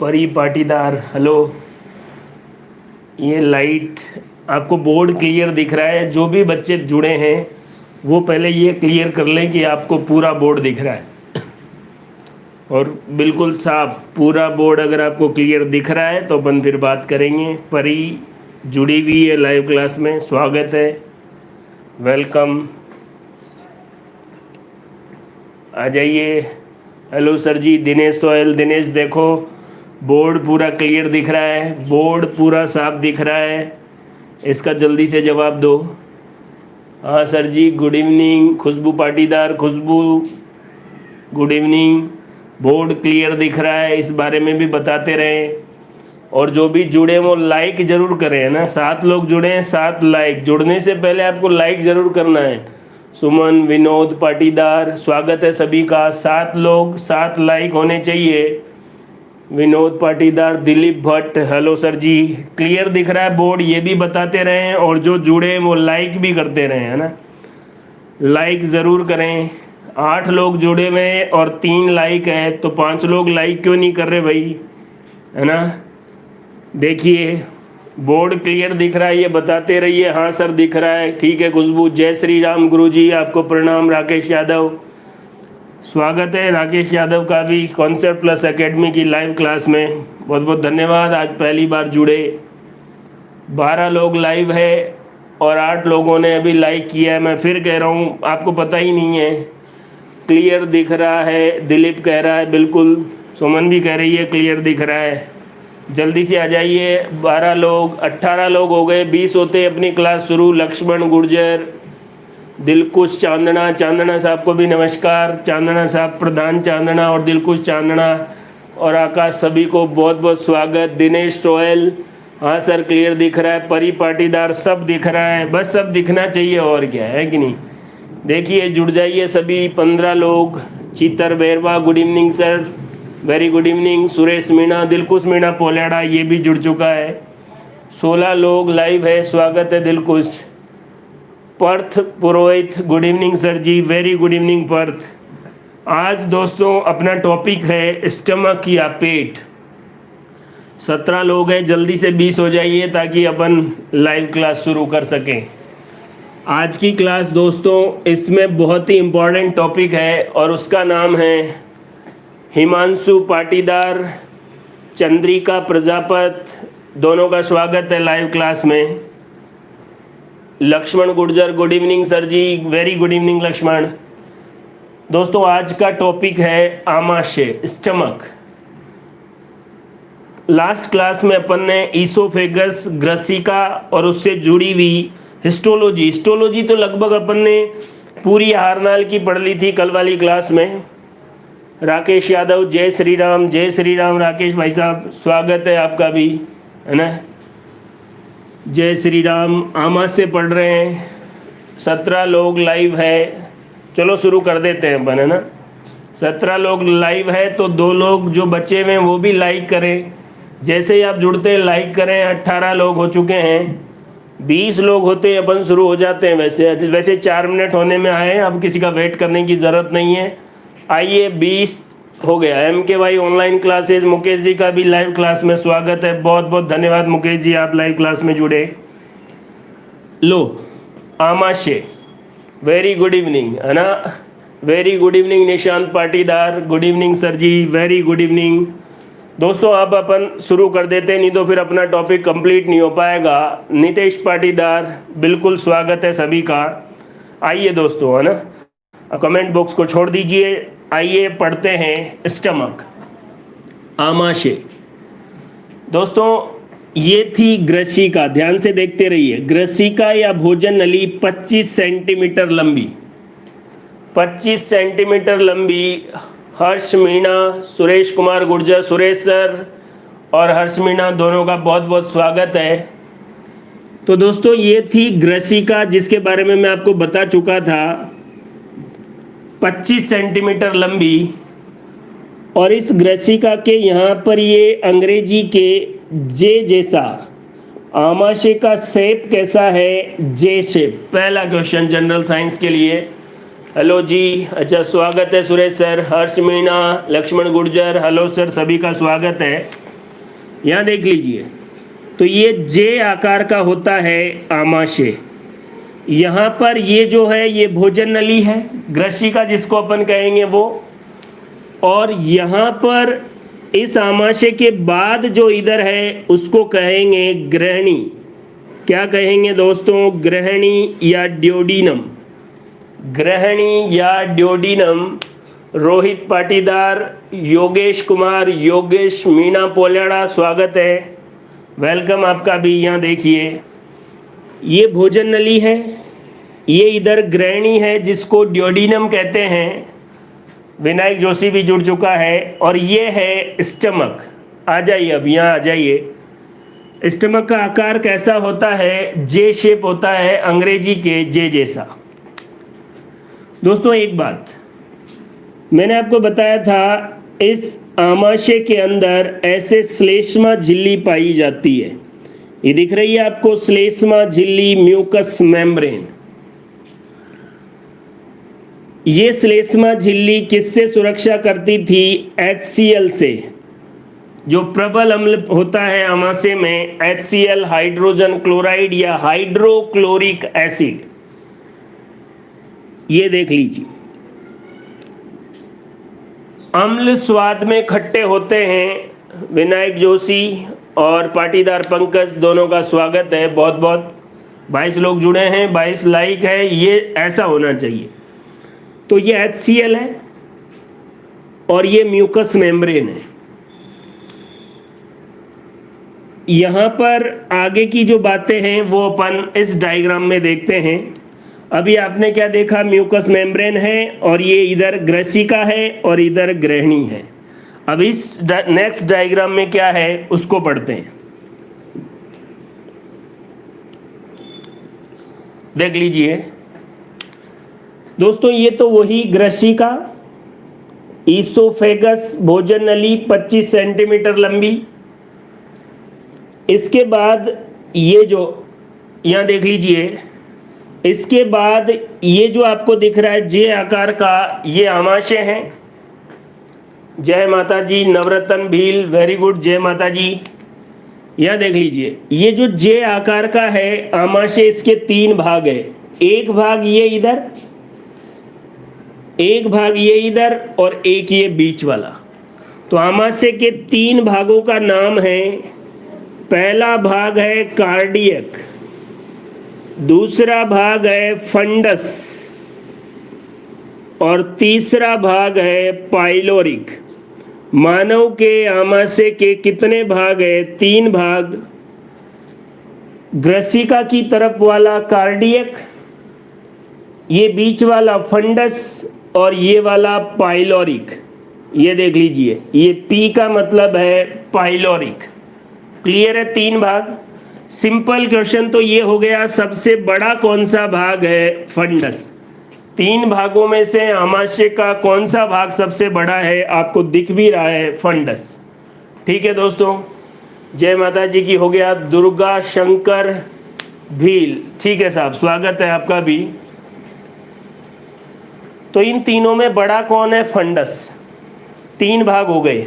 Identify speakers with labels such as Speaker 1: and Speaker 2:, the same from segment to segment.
Speaker 1: परी पाटीदार हेलो। ये लाइट आपको बोर्ड क्लियर दिख रहा है? जो भी बच्चे जुड़े हैं वो पहले ये क्लियर कर लें कि आपको पूरा बोर्ड दिख रहा है और बिल्कुल साफ पूरा बोर्ड अगर आपको क्लियर दिख रहा है तो अपन फिर बात करेंगे। परी जुड़ी हुई है लाइव क्लास में, स्वागत है, वेलकम, आ जाइए। हेलो सर जी, दिनेश सोहेल। दिनेश देखो बोर्ड पूरा क्लियर दिख रहा है, बोर्ड पूरा साफ दिख रहा है, इसका जल्दी से जवाब दो। हाँ सर जी, गुड इवनिंग। खुशबू पाटीदार, खुशबू गुड इवनिंग। बोर्ड क्लियर दिख रहा है, इस बारे में भी बताते रहें। और जो भी जुड़े वो लाइक ज़रूर करें, है ना। 7 लोग जुड़े हैं, 7 लाइक। जुड़ने से पहले आपको लाइक ज़रूर करना है। सुमन, विनोद पाटीदार, स्वागत है सभी का। 7 लोग, 7 लाइक होने चाहिए। विनोद पाटीदार, दिलीप भट्ट, हेलो सर जी। क्लियर दिख रहा है बोर्ड, ये भी बताते रहें। और जो जुड़े हैं वो लाइक भी करते रहें, है ना। लाइक ज़रूर करें। 8 लोग जुड़े हुए हैं और 3 लाइक है, तो 5 लोग लाइक क्यों नहीं कर रहे भाई, है ना। देखिए बोर्ड क्लियर दिख रहा है, ये बताते रहिए। हाँ सर दिख रहा है, ठीक है। खुशबू, जय श्री राम गुरुजी, आपको प्रणाम। राकेश यादव, स्वागत है राकेश यादव का भी कॉन्सेप्ट प्लस एकेडमी की लाइव क्लास में। बहुत बहुत धन्यवाद, आज पहली बार जुड़े। 12 लोग लाइव है और 8 लोगों ने अभी लाइक किया है। मैं फिर कह रहा हूँ, आपको पता ही नहीं है। क्लियर दिख रहा है, दिलीप कह रहा है, बिल्कुल। सुमन भी कह रही है क्लियर दिख रहा है। जल्दी से आ जाइए। 12 लोग, 18 लोग हो गए, 20 होते अपनी क्लास शुरू। लक्ष्मण गुर्जर, दिलकुश चांदना, चांदना साहब को भी नमस्कार। चांदना साहब, प्रधान चांदना और दिलकुश चांदना और आकाश, सभी को बहुत बहुत स्वागत। दिनेश सोहेल, हाँ सर क्लियर दिख रहा है। परी पाटीदार, सब दिख रहा है, बस सब दिखना चाहिए, और क्या है कि नहीं। देखिए जुड़ जाइए सभी। 15 लोग। Chitar Bairwa, good evening sir, very good evening. Suresh Meena, Dilkhush Meena Poleda, ये भी जुड़ चुका है। 16 लोग लाइव है, स्वागत है दिलकुश। पर्थ पुरोहित, good evening sir ji, very good evening Perth. आज दोस्तों अपना टॉपिक है स्टमक या पेट। 17 लोग हैं, जल्दी से 20 हो जाइए ताकि अपन लाइव क्लास शुरू कर सकें। आज की क्लास दोस्तों, इसमें बहुत ही इम्पोर्टेंट टॉपिक है और उसका नाम है हिमांशु पाटीदार, चंद्रिका प्रजापत, दोनों का स्वागत है लाइव क्लास में। Laxman Gurjar, good evening sir ji, very good evening Laxman. दोस्तों आज का टॉपिक है आमाशय, स्टमक। लास्ट क्लास में अपन ने ईसोफेगस, ग्रसिका और उससे जुड़ी हुई हिस्टोलॉजी। हिस्टोलॉजी तो लगभग अपन ने पूरी आहारनाल की पढ़ ली थी कल वाली क्लास में। राकेश यादव, जय श्री राम, जय श्री राम राकेश भाई साहब, स्वागत है आपका भी, है ना। जय श्री राम। आमाशय पढ़ रहे हैं, 17 लोग लाइव है। चलो शुरू कर देते हैं अपन, है ना। 17 लोग लाइव है तो 2 लोग जो बचे हुए हैं वो भी लाइक करें। जैसे ही आप जुड़ते हैं लाइक करें। 18 लोग हो चुके हैं, 20 लोग होते हैं अपन शुरू हो जाते हैं। वैसे 4 मिनट होने में आए हैं, अब किसी का वेट करने की ज़रूरत नहीं है। आइए, 20 हो गया। MK online classes, Mukesh ji का भी लाइव क्लास में स्वागत है। बहुत बहुत धन्यवाद मुकेश जी, आप लाइव क्लास में जुड़े। लो, आमाशय, वेरी गुड इवनिंग, है ना। Very good evening Nishant Patidar, good evening sir ji, very good evening. दोस्तों अब अपन शुरू कर देते हैं, नहीं तो फिर अपना टॉपिक कंप्लीट नहीं हो पाएगा। नितेश पाटीदार, बिल्कुल स्वागत है सभी का। आइए दोस्तों, है ना, कमेंट बॉक्स को छोड़ दीजिए। आइए पढ़ते हैं स्टमक, आमाशय। दोस्तों ये थी ग्रसिका, ध्यान से देखते रहिए। ग्रसिका या भोजन नली 25 सेंटीमीटर लंबी, 25 सेंटीमीटर लंबी। हर्ष मीणा, सुरेश कुमार गुर्जर, सुरेश सर और हर्ष मीणा दोनों का बहुत बहुत स्वागत है। तो दोस्तों ये थी ग्रसिका, जिसके बारे में मैं आपको बता चुका था। 25 सेंटीमीटर लंबी। और इस ग्रसिका के यहाँ पर ये अंग्रेजी के जे जैसा, आमाशय का शेप कैसा है, जे शेप। पहला क्वेश्चन जनरल साइंस के लिए। हेलो जी, अच्छा स्वागत है सुरेश सर, हर्ष मीणा, लक्ष्मण गुर्जर, हेलो सर, सभी का स्वागत है। यहाँ देख लीजिए, तो ये जे आकार का होता है आमाशय। यहाँ पर ये जो है ये भोजन नली है, ग्रसिका जिसको अपन कहेंगे वो। और यहाँ पर इस आमाशय के बाद जो इधर है उसको कहेंगे ग्रहणी। क्या कहेंगे दोस्तों? ग्रहणी या ड्योडिनम। ग्रहणी या ड्योडिनम। रोहित पाटीदार, योगेश कुमार, योगेश मीणा पोल्याड़ा, स्वागत है, वेलकम आपका भी। यहाँ देखिए, ये भोजन नली है, ये इधर ग्रहणी है जिसको ड्योडिनम कहते हैं। विनायक जोशी भी जुड़ चुका है। और ये है स्टमक। आ जाइए, अब यहाँ आ जाइए। स्टमक का आकार कैसा होता है? जे शेप होता है, अंग्रेजी के जे जैसा। दोस्तों एक बात मैंने आपको बताया था, इस आमाशय के अंदर ऐसे श्लेष्मा झिल्ली पाई जाती है। ये दिख रही है आपको, श्लेष्मा झिल्ली, म्यूकस मेम्ब्रेन। ये श्लेष्मा झिल्ली किससे सुरक्षा करती थी? HCl से। जो प्रबल अम्ल होता है आमाशय में, HCl, हाइड्रोजन क्लोराइड या हाइड्रोक्लोरिक एसिड। ये देख लीजिए, अम्ल स्वाद में खट्टे होते हैं। विनायक जोशी और पाटीदार पंकज दोनों का स्वागत है, बहुत बहुत। 22 लोग जुड़े हैं, 22 लाइक है, ये ऐसा होना चाहिए। तो ये HCl है और ये म्यूकस मेम्ब्रेन है। यहाँ पर आगे की जो बातें हैं वो अपन इस डायग्राम में देखते हैं। अभी आपने क्या देखा? म्यूकस मेम्ब्रेन है और ये इधर ग्रसिका है और इधर ग्रहणी है। अब इस नेक्स्ट डायग्राम में क्या है उसको पढ़ते हैं। देख लीजिए दोस्तों, ये तो वही ग्रसिका, ईसोफेगस, भोजन नली 25 सेंटीमीटर लंबी। इसके बाद ये जो यहाँ देख लीजिए, इसके बाद ये जो आपको दिख रहा है जे आकार का, ये आमाशय है। जय माता जी, नवरत्न भील, वेरी गुड, जय माता जी। यह देख लीजिए, ये जो जे आकार का है आमाशय, इसके 3 भाग है। एक भाग ये इधर, एक भाग ये इधर और एक ये बीच वाला। तो आमाशय के 3 भागों का नाम है, पहला भाग है कार्डियक, दूसरा भाग है फंडस और तीसरा भाग है पाइलोरिक। मानव के आमाशय के कितने भाग है? 3 भाग। ग्रसिका की तरफ वाला कार्डियक, ये बीच वाला फंडस और ये वाला पाइलोरिक। ये देख लीजिए, ये पी का मतलब है पाइलोरिक। क्लियर है? 3 भाग। सिंपल क्वेश्चन तो ये हो गया, सबसे बड़ा कौन सा भाग है? फंडस। 3 भागों में से आमाशय का कौन सा भाग सबसे बड़ा है? आपको दिख भी रहा है, फंडस। ठीक है दोस्तों, जय माता जी की। हो गया दुर्गा शंकर भील, ठीक है साहब, स्वागत है आपका भी। तो इन तीनों में बड़ा कौन है? फंडस। 3 भाग हो गए।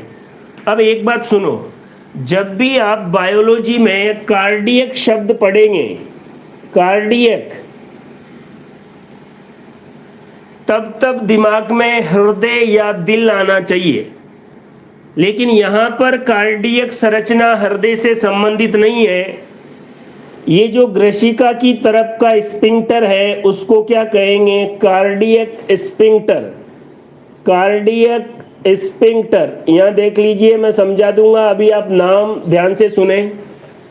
Speaker 1: अब एक बात सुनो, जब भी आप बायोलॉजी में कार्डियक शब्द पढ़ेंगे, कार्डियक, तब दिमाग में हृदय या दिल आना चाहिए। लेकिन यहाँ पर कार्डियक संरचना हृदय से संबंधित नहीं है। ये जो ग्रसिका की तरफ का स्पिंक्टर है उसको क्या कहेंगे? Cardiac sphincter. Cardiac sphincter. यहाँ देख लीजिए, मैं समझा दूंगा, अभी आप नाम ध्यान से सुने।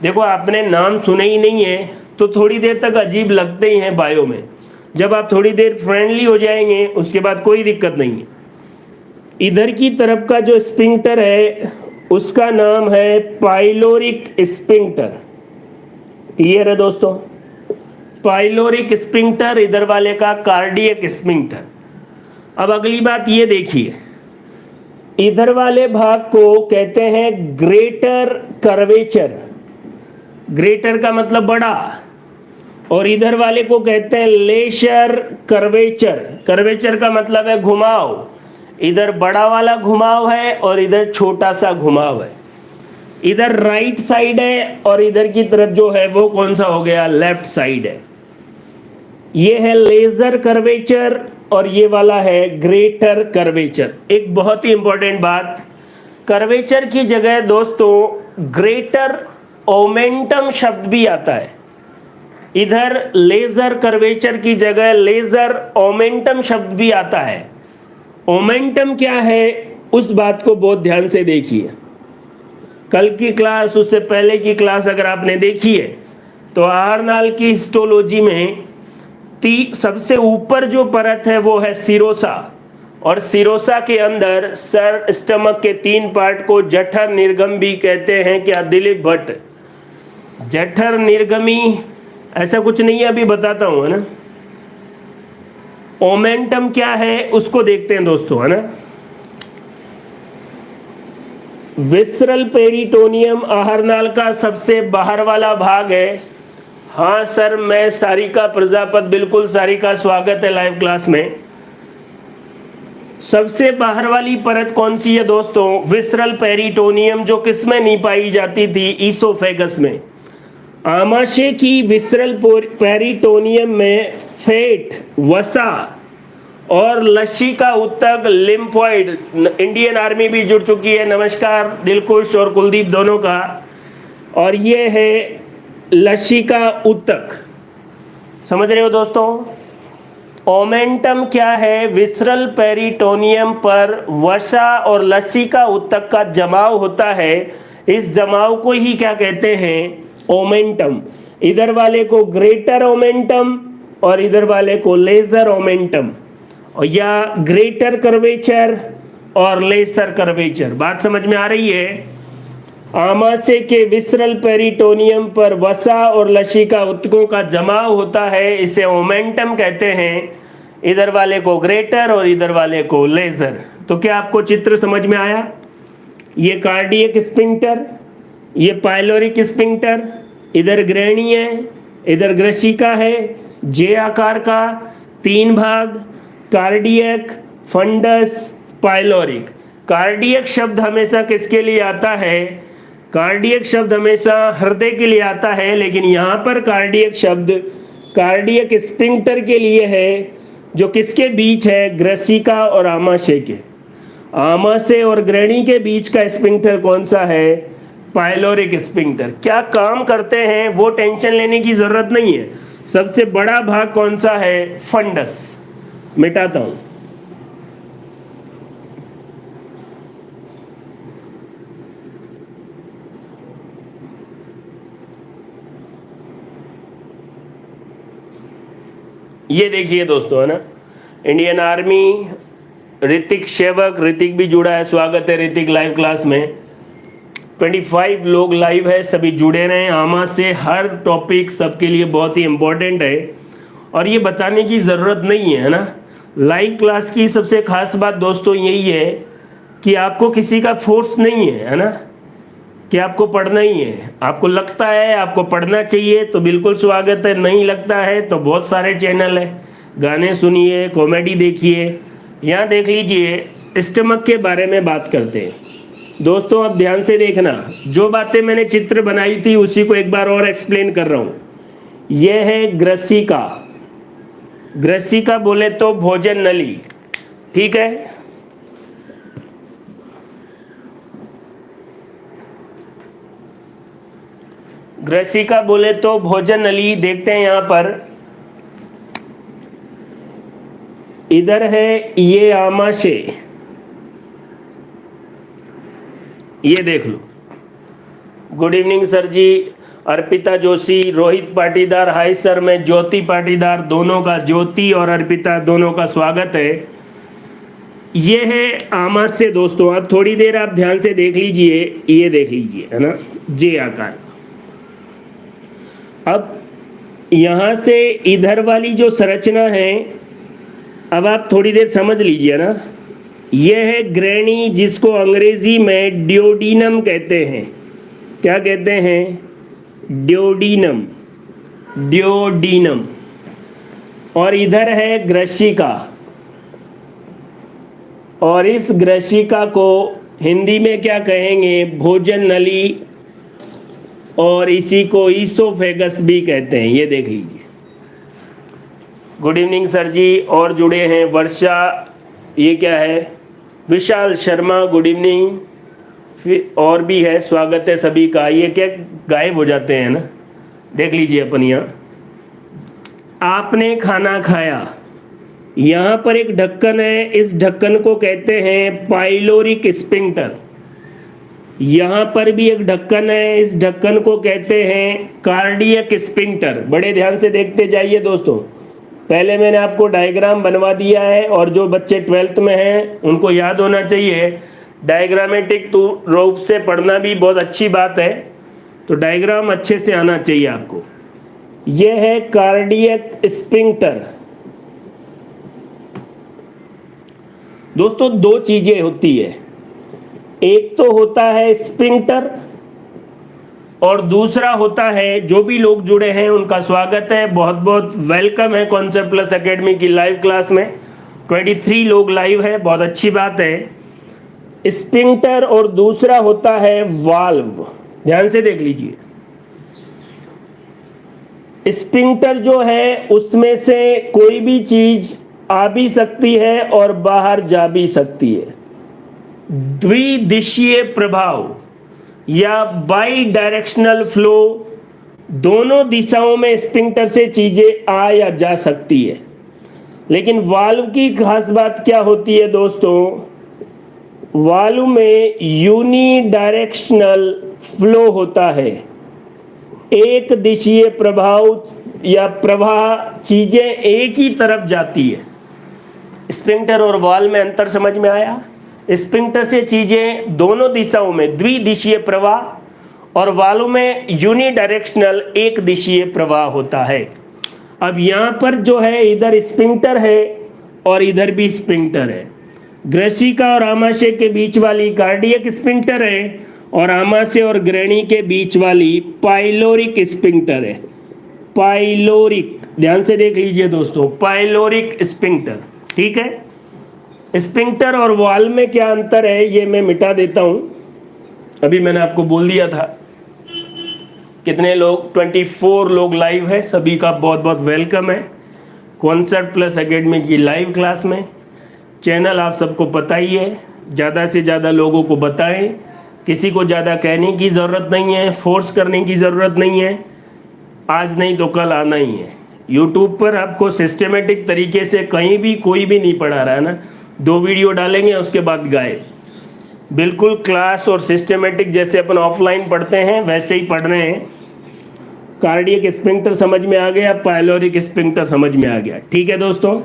Speaker 1: देखो, आपने नाम सुने ही नहीं है तो थोड़ी देर तक अजीब लगते ही हैं बायो में। जब आप थोड़ी देर फ्रेंडली हो जाएंगे उसके बाद कोई दिक्कत नहीं है। इधर की तरफ का जो स्पिंक्टर है उसका नाम है पाइलोरिक स्पिंक्टर। क्लियर है दोस्तों? पाइलोरिक स्पिंक्टर, इधर वाले का कार्डियक स्पिंक्टर। अब अगली बात ये देखिए, इधर वाले भाग को कहते हैं ग्रेटर कर्वेचर। ग्रेटर का मतलब बड़ा, और इधर वाले को कहते हैं लेशर कर्वेचर। कर्वेचर का मतलब है घुमाव। इधर बड़ा वाला घुमाव है और इधर छोटा सा घुमाव है। इधर राइट साइड है और इधर की तरफ जो है वो कौन सा हो गया, लेफ्ट साइड है। ये है लेजर कर्वेचर और ये वाला है ग्रेटर कर्वेचर। एक बहुत ही इंपॉर्टेंट बात, कर्वेचर की जगह दोस्तों ग्रेटर ओमेंटम शब्द भी आता है। इधर लेजर कर्वेचर की जगह लेजर ओमेंटम शब्द भी आता है। ओमेंटम क्या है उस बात को बहुत ध्यान से देखिए। कल की क्लास, उससे पहले की क्लास अगर आपने देखी है तो आहारनाल की हिस्टोलॉजी में सबसे ऊपर जो परत है वो है सिरोसा, और सिरोसा के अंदर सर स्टमक के 3 पार्ट को जठर निर्गम भी कहते हैं। क्या दिलीप भट्ट? जठर निर्गमी ऐसा कुछ नहीं है, अभी बताता हूं, है ना। ओमेंटम क्या है उसको देखते हैं दोस्तों, है ना। विसरल पेरिटोनियम आहारनाल का सबसे बाहर वाला भाग है। हाँ सर, मैं सारिका प्रजापत, बिल्कुल सारिका, स्वागत है लाइव क्लास में। सबसे बाहर वाली परत कौन सी है दोस्तों? विसरल पेरिटोनियम, जो किसमें नहीं पाई जाती थी? ईसोफेगस में। आमाशय की विसरल पेरिटोनियम में फेट, वसा और लसिका उत्तक, लिम्फॉइड, इंडियन आर्मी भी जुड़ चुकी है, नमस्कार दिलकुश और कुलदीप दोनों का। और ये है लसिका उत्तक, समझ रहे हो दोस्तों। ओमेंटम क्या है? विसरल पेरिटोनियम पर वसा और लसिका उत्तक का जमाव होता है। इस जमाव को ही क्या कहते हैं? ओमेंटम। इधर वाले को ग्रेटर ओमेंटम और इधर वाले को लेजर ओमेंटम, और या ग्रेटर कर्वेचर और लेसर कर्वेचर। बात समझ में आ रही है? आमाशय के विसरल पेरिटोनियम पर वसा और लसिका उत्तकों का जमाव होता है, इसे ओमेंटम कहते हैं। इधर वाले को ग्रेटर और इधर वाले को लेजर। तो क्या आपको चित्र समझ में आया? ये कार्डियक स्पिंक्टर, ये पाइलोरिक स्पिंक्टर, इधर ग्रहणी है, इधर ग्रसिका है, जे आकार का, 3 भाग, कार्डियक, फंडस, पाइलोरिक। कार्डियक शब्द हमेशा किसके लिए आता है? कार्डियक शब्द हमेशा हृदय के लिए आता है, लेकिन यहाँ पर कार्डियक शब्द कार्डियक स्पिंक्टर के लिए है, जो किसके बीच है? ग्रसिका और आमाशय के। आमाशय और ग्रहणी के बीच का स्पिंक्टर कौन सा है? Pyloric sphincter. क्या काम करते हैं वो टेंशन लेने की जरूरत नहीं है। सबसे बड़ा भाग कौन सा है? फंडस। मिटाता हूं। ये देखिए दोस्तों, है ना, इंडियन आर्मी, ऋतिक सेवक, ऋतिक भी जुड़ा है, स्वागत है ऋतिक लाइव क्लास में। 25 लोग लाइव है, सभी जुड़े रहे। आमा से हर टॉपिक सबके लिए बहुत ही इम्पोर्टेंट है और ये बताने की ज़रूरत नहीं है ना। लाइव क्लास की सबसे खास बात दोस्तों यही है कि आपको किसी का फोर्स नहीं है ना, कि आपको पढ़ना ही है। आपको लगता है आपको पढ़ना चाहिए तो बिल्कुल स्वागत है, नहीं लगता है तो बहुत सारे चैनल है, गाने सुनिए, कॉमेडी देखिए। यहाँ देख लीजिए, स्टमक के बारे में बात करते हैं दोस्तों। अब ध्यान से देखना, जो बातें मैंने चित्र बनाई थी उसी को एक बार और एक्सप्लेन कर रहा हूँ। यह है ग्रसिका। ग्रसिका बोले तो भोजन नली, ठीक है। ग्रसिका बोले तो भोजन नली। देखते हैं यहाँ पर, इधर है ये आमाशय, ये देख लो। गुड इवनिंग सर जी, अर्पिता जोशी, रोहित पाटीदार, हाय सर, मैं ज्योति पाटीदार, दोनों का, ज्योति और अर्पिता दोनों का स्वागत है। ये है आमाशय दोस्तों। अब थोड़ी देर आप ध्यान से देख लीजिए, ये देख लीजिए, है ना, जे आकार। अब यहाँ से इधर वाली जो संरचना है, अब आप थोड़ी देर समझ लीजिए ना। यह है ग्रहणी, जिसको अंग्रेजी में ड्योडीनम कहते हैं। क्या कहते हैं? ड्योडीनम, ड्योडीनम। और इधर है ग्रसिका, और इस ग्रसिका को हिंदी में क्या कहेंगे? भोजन नली और इसी को ईसोफेगस भी कहते हैं। ये देख लीजिए। गुड इवनिंग सर जी। और जुड़े हैं वर्षा, ये क्या है, विशाल शर्मा, गुड इवनिंग। फिर और भी है, स्वागत है सभी का। ये क्या गायब हो जाते हैं ना, देख लीजिए अपन यहाँ। आपने खाना खाया, यहाँ पर एक ढक्कन है, इस ढक्कन को कहते हैं पाइलोरिक स्फिंक्टर। यहाँ पर भी एक ढक्कन है, इस ढक्कन को कहते हैं कार्डियक स्फिंक्टर। बड़े ध्यान से देखते जाइए दोस्तों। पहले मैंने आपको डायग्राम बनवा दिया है, और जो बच्चे 12th में हैं उनको याद होना चाहिए। डायग्रामेटिक रूप से पढ़ना भी बहुत अच्छी बात है, तो डायग्राम अच्छे से आना चाहिए आपको। यह है कार्डियक स्फिंक्टर। दोस्तों दो चीजें होती है, एक तो होता है स्फिंक्टर और दूसरा होता है, जो भी लोग जुड़े हैं उनका स्वागत है, बहुत बहुत वेलकम है कॉन्सेप्ट प्लस एकेडमी की लाइव क्लास में। 23 लोग लाइव है, बहुत अच्छी बात है। स्फिंक्टर और दूसरा होता है वाल्व। ध्यान से देख लीजिए। स्फिंक्टर जो है उसमें से कोई भी चीज आ भी सकती है और बाहर जा भी सकती है। द्विदिशीय प्रभाव या बाई डायरेक्शनल फ्लो, दोनों दिशाओं में स्फिंक्टर से चीजें आ या जा सकती है। लेकिन वाल्व की खास बात क्या होती है दोस्तों, वाल्व में यूनी डायरेक्शनल फ्लो होता है। एक दिशीय प्रभाव या प्रवाह, चीजें एक ही तरफ जाती है। स्फिंक्टर और वाल्व में अंतर समझ में आया। स्फिंक्टर से चीजें दोनों दिशाओं में द्विदिशीय प्रवाह, और वाल्व में यूनी डायरेक्शनल एक दिशीय प्रवाह होता है। अब यहाँ पर जो है, इधर स्फिंक्टर है और इधर भी स्फिंक्टर है। ग्रसिका और आमाशय के बीच वाली कार्डियक स्फिंक्टर है, और आमाशय और ग्रहणी के बीच वाली पाइलोरिक स्फिंक्टर है। पाइलोरिक, ध्यान से देख लीजिए दोस्तों, पाइलोरिक स्फिंक्टर। ठीक है। स्फिंक्टर और वाल्व में क्या अंतर है, ये मैं मिटा देता हूं। अभी मैंने आपको बोल दिया था। कितने लोग, 24 लोग लाइव है, सभी का बहुत बहुत वेलकम है कॉन्सेप्ट प्लस एकेडमी की लाइव क्लास में। चैनल आप सबको पता ही है, ज़्यादा से ज़्यादा लोगों को बताएं। किसी को ज़्यादा कहने की ज़रूरत नहीं है, फोर्स करने की ज़रूरत नहीं है। आज नहीं तो कल आना ही है। यूट्यूब पर आपको सिस्टमेटिक तरीके से कहीं भी कोई भी नहीं पढ़ा रहा है ना, 2 वीडियो डालेंगे उसके बाद गायब। बिल्कुल क्लास और सिस्टमेटिक जैसे अपन ऑफलाइन पढ़ते हैं वैसे ही पढ़ रहे हैं। कार्डियक स्फिंक्टर समझ में आ गया, पाइलोरिक स्फिंक्टर समझ में आ गया। ठीक है दोस्तों,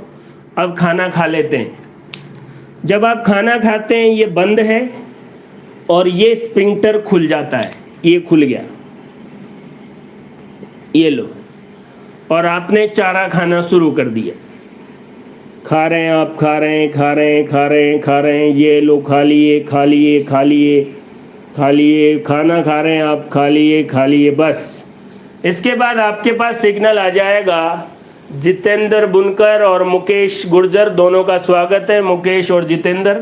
Speaker 1: अब खाना खा लेते हैं। जब आप खाना खाते हैं, ये बंद है और ये स्फिंक्टर खुल जाता है। ये खुल गया, ये लो, और आपने चारा खाना शुरू कर दिया। खा रहे हैं आप, खा रहे हैं, खा रहे हैं, खा रहे हैं, खा रहे हैं। ये लो, खा लिए, खा लिए, खा लिए, खा लिए, खाना खा रहे हैं आप, खा लिए, खा लिए, बस। इसके बाद आपके पास सिग्नल आ जाएगा। जितेंद्र बुनकर और मुकेश गुर्जर, दोनों का स्वागत है। मुकेश और जितेंद्र,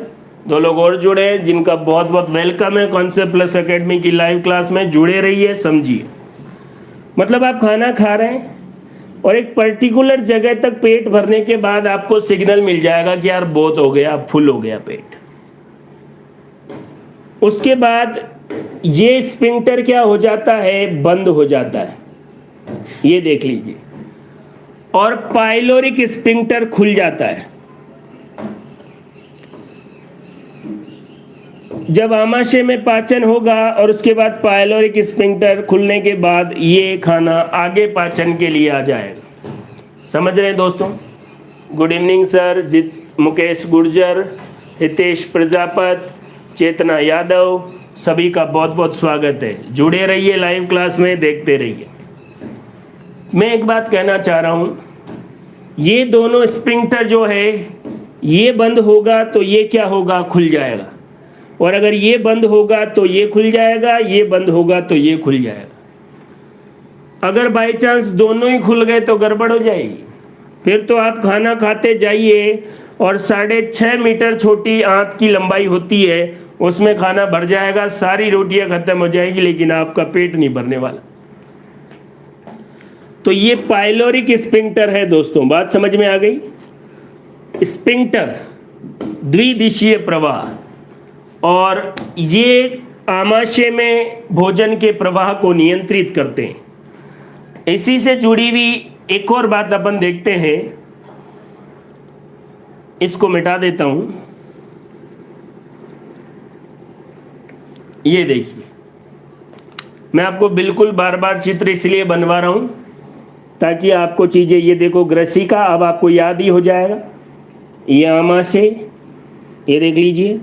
Speaker 1: 2 लोग और जुड़े हैं जिनका बहुत बहुत वेलकम है कॉन्सेप्ट प्लस एकेडमी की लाइव क्लास में। जुड़े रहिए, समझिए। मतलब आप खाना खा रहे हैं और एक पर्टिकुलर जगह तक पेट भरने के बाद आपको सिग्नल मिल जाएगा कि यार बहुत हो गया, फुल हो गया पेट। उसके बाद ये स्फिंक्टर क्या हो जाता है, बंद हो जाता है। ये देख लीजिए, और पाइलोरिक स्फिंक्टर खुल जाता है। जब आमाशय में पाचन होगा और उसके बाद पाइलोरिक स्फिंक्टर खुलने के बाद ये खाना आगे पाचन के लिए आ जाएगा। समझ रहे हैं दोस्तों? Good evening sir, Mukesh Gurjar, Hitesh Prajapat, Chetna Yadav, सभी का बहुत बहुत स्वागत है। जुड़े रहिए लाइव क्लास में, देखते रहिए। मैं एक बात कहना चाह रहा हूं, ये दोनों स्फिंक्टर जो है, ये बंद होगा तो ये क्या होगा, खुल जाएगा। और अगर ये बंद होगा तो ये खुल जाएगा, ये बंद होगा तो ये खुल जाएगा। अगर बाई चांस दोनों ही खुल गए तो गड़बड़ हो जाएगी। फिर तो आप खाना खाते जाइए और 6.5 मीटर छोटी आंत की लंबाई होती है, उसमें खाना भर जाएगा, सारी रोटियां खत्म हो जाएगी, लेकिन आपका पेट नहीं भरने वाला। तो ये पाइलोरिक स्फिंक्टर है दोस्तों, बात समझ में आ गई। स्फिंक्टर द्विदिशीय प्रवाह, और ये आमाशय में भोजन के प्रवाह को नियंत्रित करते हैं। इसी से जुड़ी हुई एक और बात अपन देखते हैं, इसको मिटा देता हूं। ये देखिए, मैं आपको बिल्कुल बार बार चित्र इसलिए बनवा रहा हूं ताकि आपको चीजें, ये देखो ग्रसिका, अब आपको याद ही हो जाएगा। ये आमाशय, ये देख लीजिए,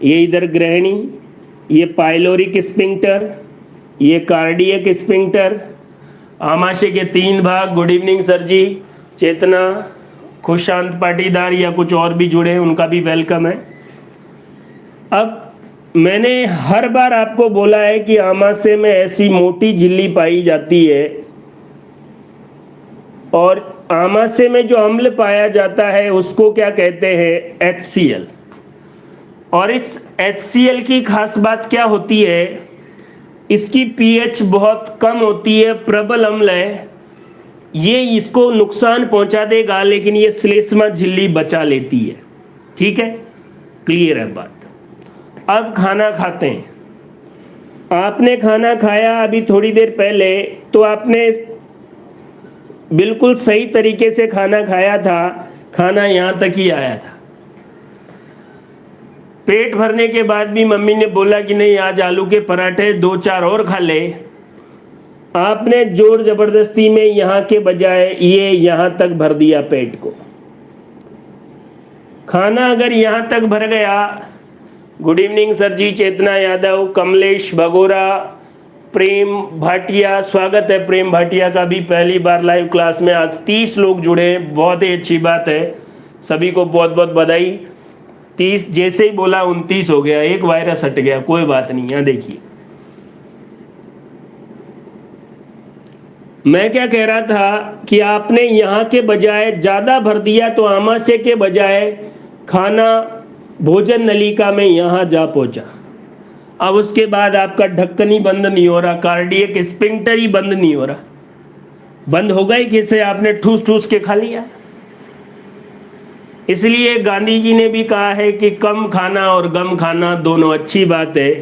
Speaker 1: ये इधर ग्रहणी, ये पाइलोरिक स्फिंक्टर, ये कार्डियक स्फिंक्टर। आमाशय के 3 भाग। गुड इवनिंग सर जी, चेतना, खुश शांत पाटीदार या कुछ और भी जुड़े, उनका भी वेलकम है। अब मैंने हर बार आपको बोला है कि आमाशय में ऐसी मोटी झिल्ली पाई जाती है, और आमाशय में जो अम्ल पाया जाता है उसको क्या कहते हैं, HCl। और इस HCl की खास बात क्या होती है, इसकी pH बहुत कम होती है, प्रबल अम्ल है, ये इसको नुकसान पहुंचा देगा, लेकिन ये श्लेष्मा झिल्ली बचा लेती है। ठीक है, क्लियर है बात। अब खाना खाते हैं। आपने खाना खाया अभी थोड़ी देर पहले, तो आपने बिल्कुल सही तरीके से खाना खाया था, खाना यहां तक ही आया था। पेट भरने के बाद भी मम्मी ने बोला कि नहीं आज आलू के पराठे 2-4 और खा ले, आपने जोर जबरदस्ती में यहां के बजाय ये यहां तक भर दिया पेट को। खाना अगर यहां तक भर गया, गुड इवनिंग सर जी, चेतना यादव, कमलेश भगोरा, प्रेम भाटिया, स्वागत है प्रेम भाटिया का भी पहली बार लाइव क्लास में। आज 30 लोग जुड़े, बहुत ही अच्छी बात है, सभी को बहुत बहुत बधाई। 30 जैसे ही बोला 29 हो गया, एक वायरस हट गया, कोई बात नहीं। यहां देखिए, मैं क्या कह रहा था कि आपने यहां के बजाय ज्यादा भर दिया, तो आमाशय के बजाय खाना भोजन नलिका में यहां जा पहुंचा। अब उसके बाद आपका ढक्कन ही बंद नहीं हो रहा, कार्डियक स्फिंक्टर ही बंद नहीं हो रहा। बंद होगा ही कैसे, आपने ठूस ठूस के खा लिया। इसलिए गांधी जी ने भी कहा है कि कम खाना और गम खाना दोनों अच्छी बात है।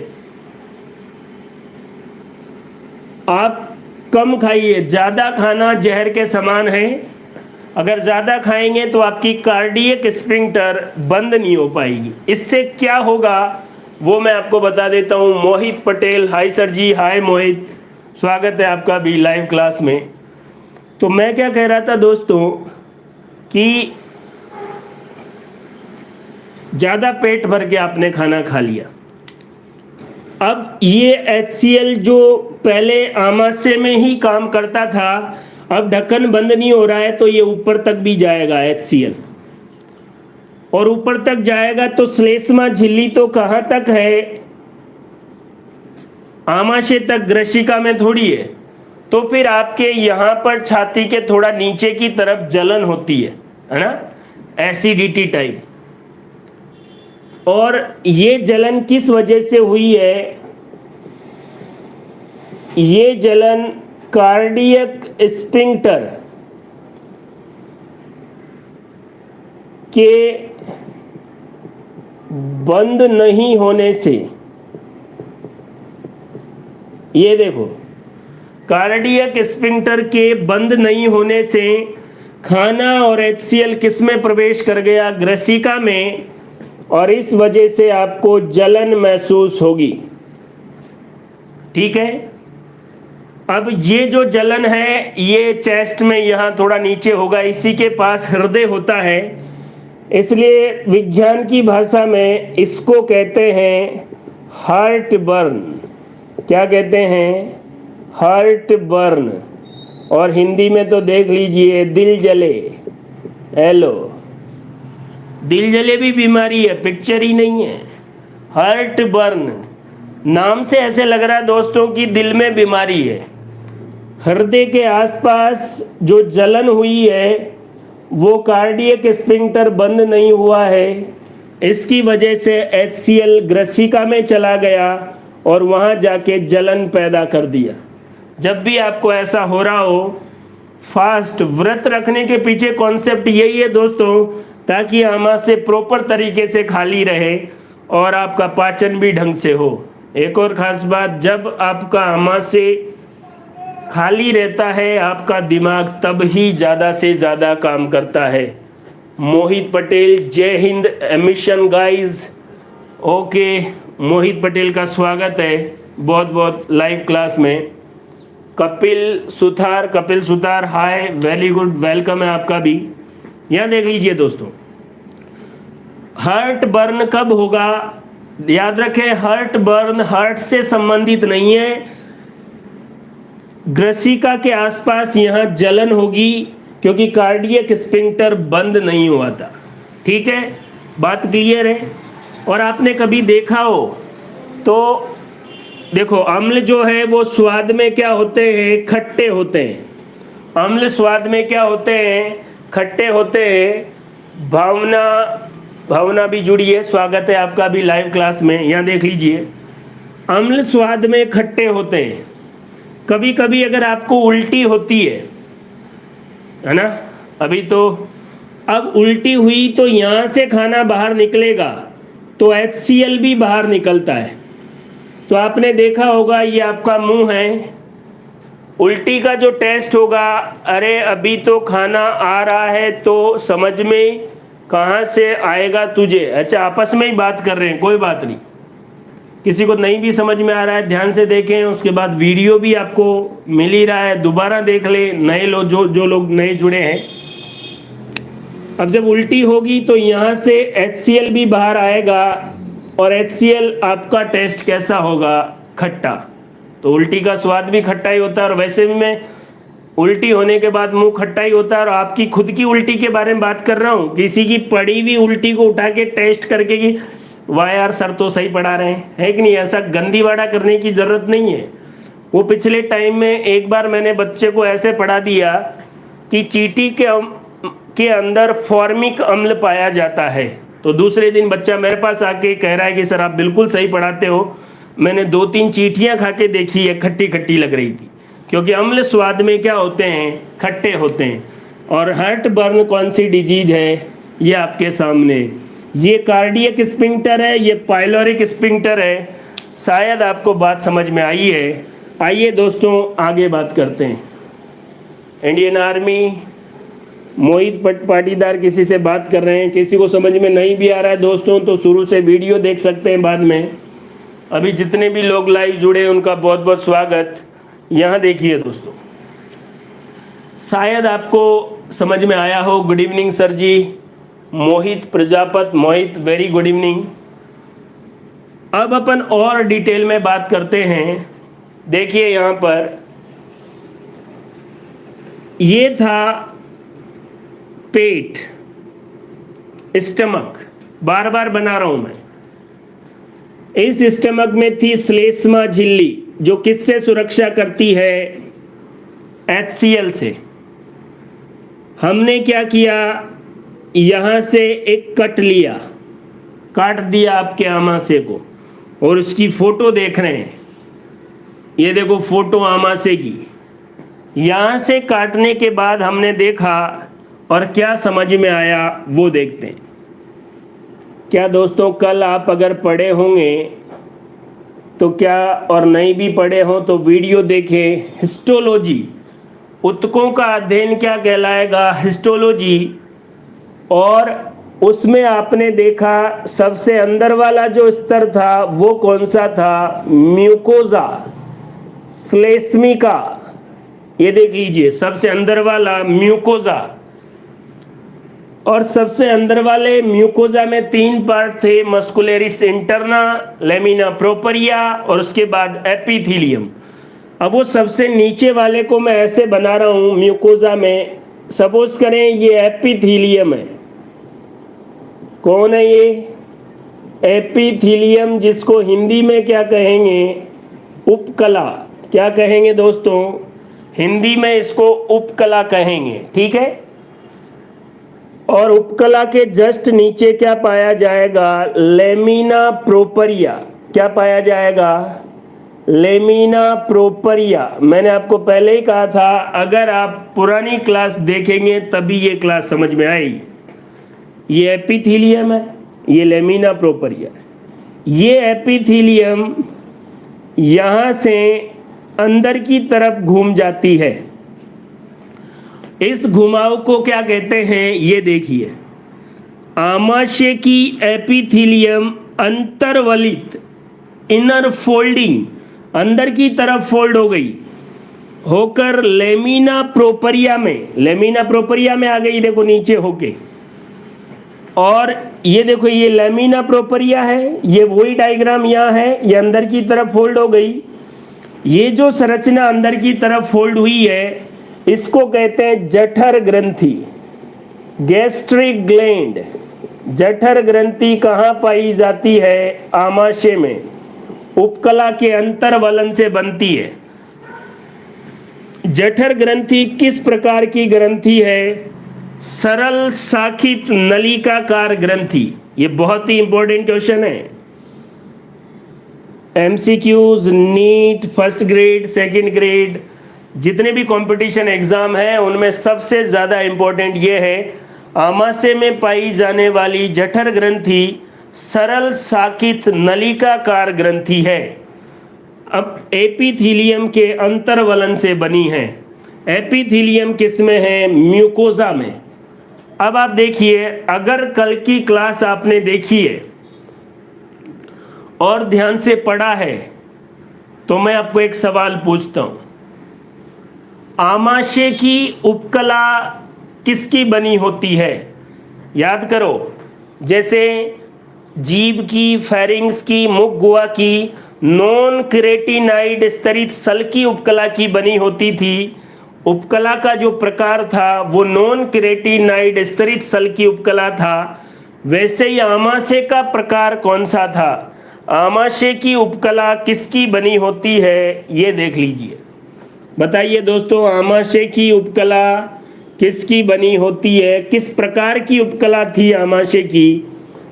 Speaker 1: आप कम खाइए, ज्यादा खाना जहर के समान है। अगर ज्यादा खाएंगे तो आपकी कार्डियक स्फिंक्टर बंद नहीं हो पाएगी। इससे क्या होगा वो मैं आपको बता देता हूं। मोहित पटेल, हाय सर जी, हाय मोहित, स्वागत है आपका भी लाइव क्लास में। तो मैं क्या कह रहा था दोस्तों कि ज्यादा पेट भर के आपने खाना खा लिया। अब ये HCl जो पहले आमाशय में ही काम करता था, अब ढक्कन बंद नहीं हो रहा है, तो ये ऊपर तक भी जाएगा HCl, और ऊपर तक जाएगा तो श्लेष्मा झिल्ली तो कहां तक है, आमाशय तक, ग्रसिका में थोड़ी है। तो फिर आपके यहां पर छाती के थोड़ा नीचे की तरफ जलन होती है ना, एसिडिटी टाइप। और ये जलन किस वजह से हुई है, ये जलन कार्डियक स्फिंक्टर के बंद नहीं होने से, ये देखो, कार्डियक स्फिंक्टर के बंद नहीं होने से खाना और HCl किस में प्रवेश कर गया, ग्रसिका में, और इस वजह से आपको जलन महसूस होगी। ठीक है, अब ये जो जलन है ये चेस्ट में यहां थोड़ा नीचे होगा, इसी के पास हृदय होता है, इसलिए विज्ञान की भाषा में इसको कहते हैं हार्ट बर्न। क्या कहते हैं, हार्ट बर्न। और हिंदी में तो देख लीजिए दिल जले। हेलो, दिल जले भी बीमारी है, पिक्चर ही नहीं है। हार्ट बर्न नाम से ऐसे लग रहा है दोस्तों कि दिल में बीमारी है। हृदय के आसपास जो जलन हुई है वो कार्डियक स्फिंक्टर बंद नहीं हुआ है, इसकी वजह से HCl ग्रसिका में चला गया और वहाँ जाके जलन पैदा कर दिया। जब भी आपको ऐसा हो रहा हो, फास्ट व्रत रखने के पीछे कॉन्सेप्ट यही है दोस्तों, ताकि आमाशय प्रॉपर तरीके से खाली रहे और आपका पाचन भी ढंग से हो। एक और ख़ास बात, जब आपका आमाशय खाली रहता है आपका दिमाग तब ही ज़्यादा से ज़्यादा काम करता है। मोहित पटेल, जय हिंद एमिशन गाइस। ओके, मोहित पटेल का स्वागत है बहुत बहुत लाइव क्लास में। कपिल सुतार हाय, वेरी गुड, वेलकम है आपका भी। यहाँ देख लीजिए दोस्तों, हार्ट बर्न कब होगा? याद रखें, हार्ट बर्न हार्ट से संबंधित नहीं है। ग्रसिका के आसपास यहाँ जलन होगी क्योंकि कार्डियक स्फिंक्टर बंद नहीं हुआ था। ठीक है, बात क्लियर है। और आपने कभी देखा हो तो देखो, अम्ल जो है वो स्वाद में क्या होते हैं? खट्टे होते हैं। अम्ल स्वाद में क्या होते हैं? खट्टे होते हैं। भावना भी जुड़ी है, स्वागत है आपका भी लाइव क्लास में। यहाँ देख लीजिए, अम्ल स्वाद में खट्टे होते हैं। कभी कभी अगर आपको उल्टी होती है ना, अभी तो अब उल्टी हुई तो यहाँ से खाना बाहर निकलेगा तो HCl भी बाहर निकलता है। तो आपने देखा होगा, ये आपका मुंह है, उल्टी का जो टेस्ट होगा, अरे अभी तो खाना आ रहा है तो समझ में कहाँ से आएगा तुझे। अच्छा, आपस में ही बात कर रहे हैं, कोई बात नहीं। किसी को नहीं भी समझ में आ रहा है ध्यान से देखें, उसके बाद वीडियो भी आपको मिल ही रहा है, दोबारा देख ले। नए लोग जो लोग नए जुड़े हैं, अब जब उल्टी होगी तो यहाँ से HCl भी बाहर आएगा और HCl आपका टेस्ट कैसा होगा? खट्टा। तो उल्टी का स्वाद भी खट्टा ही होता है। और वैसे भी मैं उल्टी होने के बाद मुंह खट्टा ही होता है। और आपकी खुद की उल्टी के बारे में बात कर रहा हूँ, किसी की पड़ी हुई उल्टी को उठा के टेस्ट करके कि वाह यार सर तो सही पढ़ा रहे हैं, है कि नहीं? ऐसा गंदीवाड़ा करने की जरूरत नहीं है। वो पिछले टाइम में एक बार मैंने बच्चे को ऐसे पढ़ा दिया कि चींटी के अंदर फॉर्मिक अम्ल पाया जाता है। तो दूसरे दिन बच्चा मेरे पास आके कह रहा है कि सर आप बिल्कुल सही पढ़ाते हो, मैंने 2-3 चींटियां खा के देखी है, खट्टी खट्टी लग रही थी। क्योंकि अम्ल स्वाद में क्या होते हैं? खट्टे होते हैं। और हार्ट बर्न कौन सी डिजीज है? ये आपके सामने, ये कार्डियक स्फिंक्टर है, ये पाइलोरिक स्फिंक्टर है। शायद आपको बात समझ में आई है। आइए दोस्तों आगे बात करते हैं। इंडियन आर्मी, मोहित पाटीदार किसी से बात कर रहे हैं, किसी को समझ में नहीं भी आ रहा है दोस्तों तो शुरू से वीडियो देख सकते हैं बाद में। अभी जितने भी लोग लाइव जुड़े हैं उनका बहुत बहुत स्वागत। यहाँ देखिए दोस्तों, शायद आपको समझ में आया हो। गुड इवनिंग सर जी, मोहित प्रजापत, मोहित वेरी गुड इवनिंग। अब अपन और डिटेल में बात करते हैं। देखिए यहाँ पर ये था पेट, स्टमक, बार बार बना रहा हूं मैं। इस स्टमक में थी श्लेष्मा झिल्ली जो किससे सुरक्षा करती है? HCl से। हमने क्या किया, यहां से एक कट लिया, काट दिया आपके आमाशय को, और उसकी फोटो देख रहे हैं। ये देखो फोटो आमाशय की। यहां से काटने के बाद हमने देखा और क्या समझ में आया वो देखते हैं। क्या दोस्तों, कल आप अगर पढ़े होंगे तो क्या, और नहीं भी पढ़े हो तो वीडियो देखें। हिस्टोलॉजी, ऊतकों का अध्ययन क्या कहलाएगा? हिस्टोलॉजी। और उसमें आपने देखा सबसे अंदर वाला जो स्तर था वो कौन सा था? म्यूकोजा, श्लेष्मिका। ये देख लीजिए, सबसे अंदर वाला म्यूकोजा। और सबसे अंदर वाले म्यूकोजा में 3 पार्ट थे, मस्कुलरिस इंटरना, लेमिना प्रोपरिया और उसके बाद एपिथीलियम। अब वो सबसे नीचे वाले को मैं ऐसे बना रहा हूँ म्यूकोजा में। सपोज करें ये एपिथीलियम है। कौन है ये? एपिथीलियम, जिसको हिंदी में क्या कहेंगे? उपकला। क्या कहेंगे दोस्तों? हिंदी में इसको उपकला कहेंगे। ठीक है, और उपकला के जस्ट नीचे क्या पाया जाएगा? लेमिना प्रोपरिया। क्या पाया जाएगा? लेमिना प्रोपरिया। मैंने आपको पहले ही कहा था, अगर आप पुरानी क्लास देखेंगे तभी ये क्लास समझ में आएगी। ये एपिथीलियम है, ये लेमिना प्रोपरिया। ये एपिथीलियम यहां से अंदर की तरफ घूम जाती है। इस घुमाव को क्या कहते हैं? ये देखिए, आमाशय की एपिथीलियम अंतर्वलित, इनर फोल्डिंग, अंदर की तरफ फोल्ड हो गई, होकर लेमिना प्रोपरिया में आ गई। देखो नीचे होके, और ये देखो ये लेमिना प्रोपरिया है, ये वही डायग्राम यहाँ है, ये अंदर की तरफ फोल्ड हो गई। ये जो संरचना अंदर की तरफ फोल्ड हुई है, इसको कहते हैं जठर ग्रंथि, गैस्ट्रिक ग्लैंड। जठर ग्रंथि कहाँ पाई जाती है? आमाशय में, उपकला के अंतर्वलन से बनती है। जठर ग्रंथि किस प्रकार की ग्रंथि है? सरल शाखित नलिकाकार ग्रंथि। ये बहुत ही इंपॉर्टेंट क्वेश्चन है। MCQs, NEET, first grade, second grade, जितने भी कंपटीशन एग्जाम है उनमें सबसे ज़्यादा इंपॉर्टेंट ये है, आमाशय में पाई जाने वाली जठर ग्रंथि सरल शाखित नलिकाकार ग्रंथि है। अब एपिथीलियम के अंतर्वलन से बनी है। एपिथीलियम किस में है? म्यूकोजा में। अब आप देखिए, अगर कल की क्लास आपने देखी है और ध्यान से पढ़ा है, तो मैं आपको एक सवाल पूछता हूं, आमाशय की उपकला किसकी बनी होती है? याद करो, जैसे जीभ की, फेरिंग्स की, मुख गुहा की नॉन केराटिनाइड स्तरित सल की उपकला की बनी होती थी। उपकला का जो प्रकार था वो नॉन केराटिनाइड स्तरित सल की उपकला था। वैसे ही आमाशय का प्रकार कौन सा था? आमाशय की उपकला किसकी बनी होती है? ये देख लीजिए, बताइए दोस्तों, आमाशय की उपकला किसकी बनी होती है? किस प्रकार की उपकला थी आमाशय की?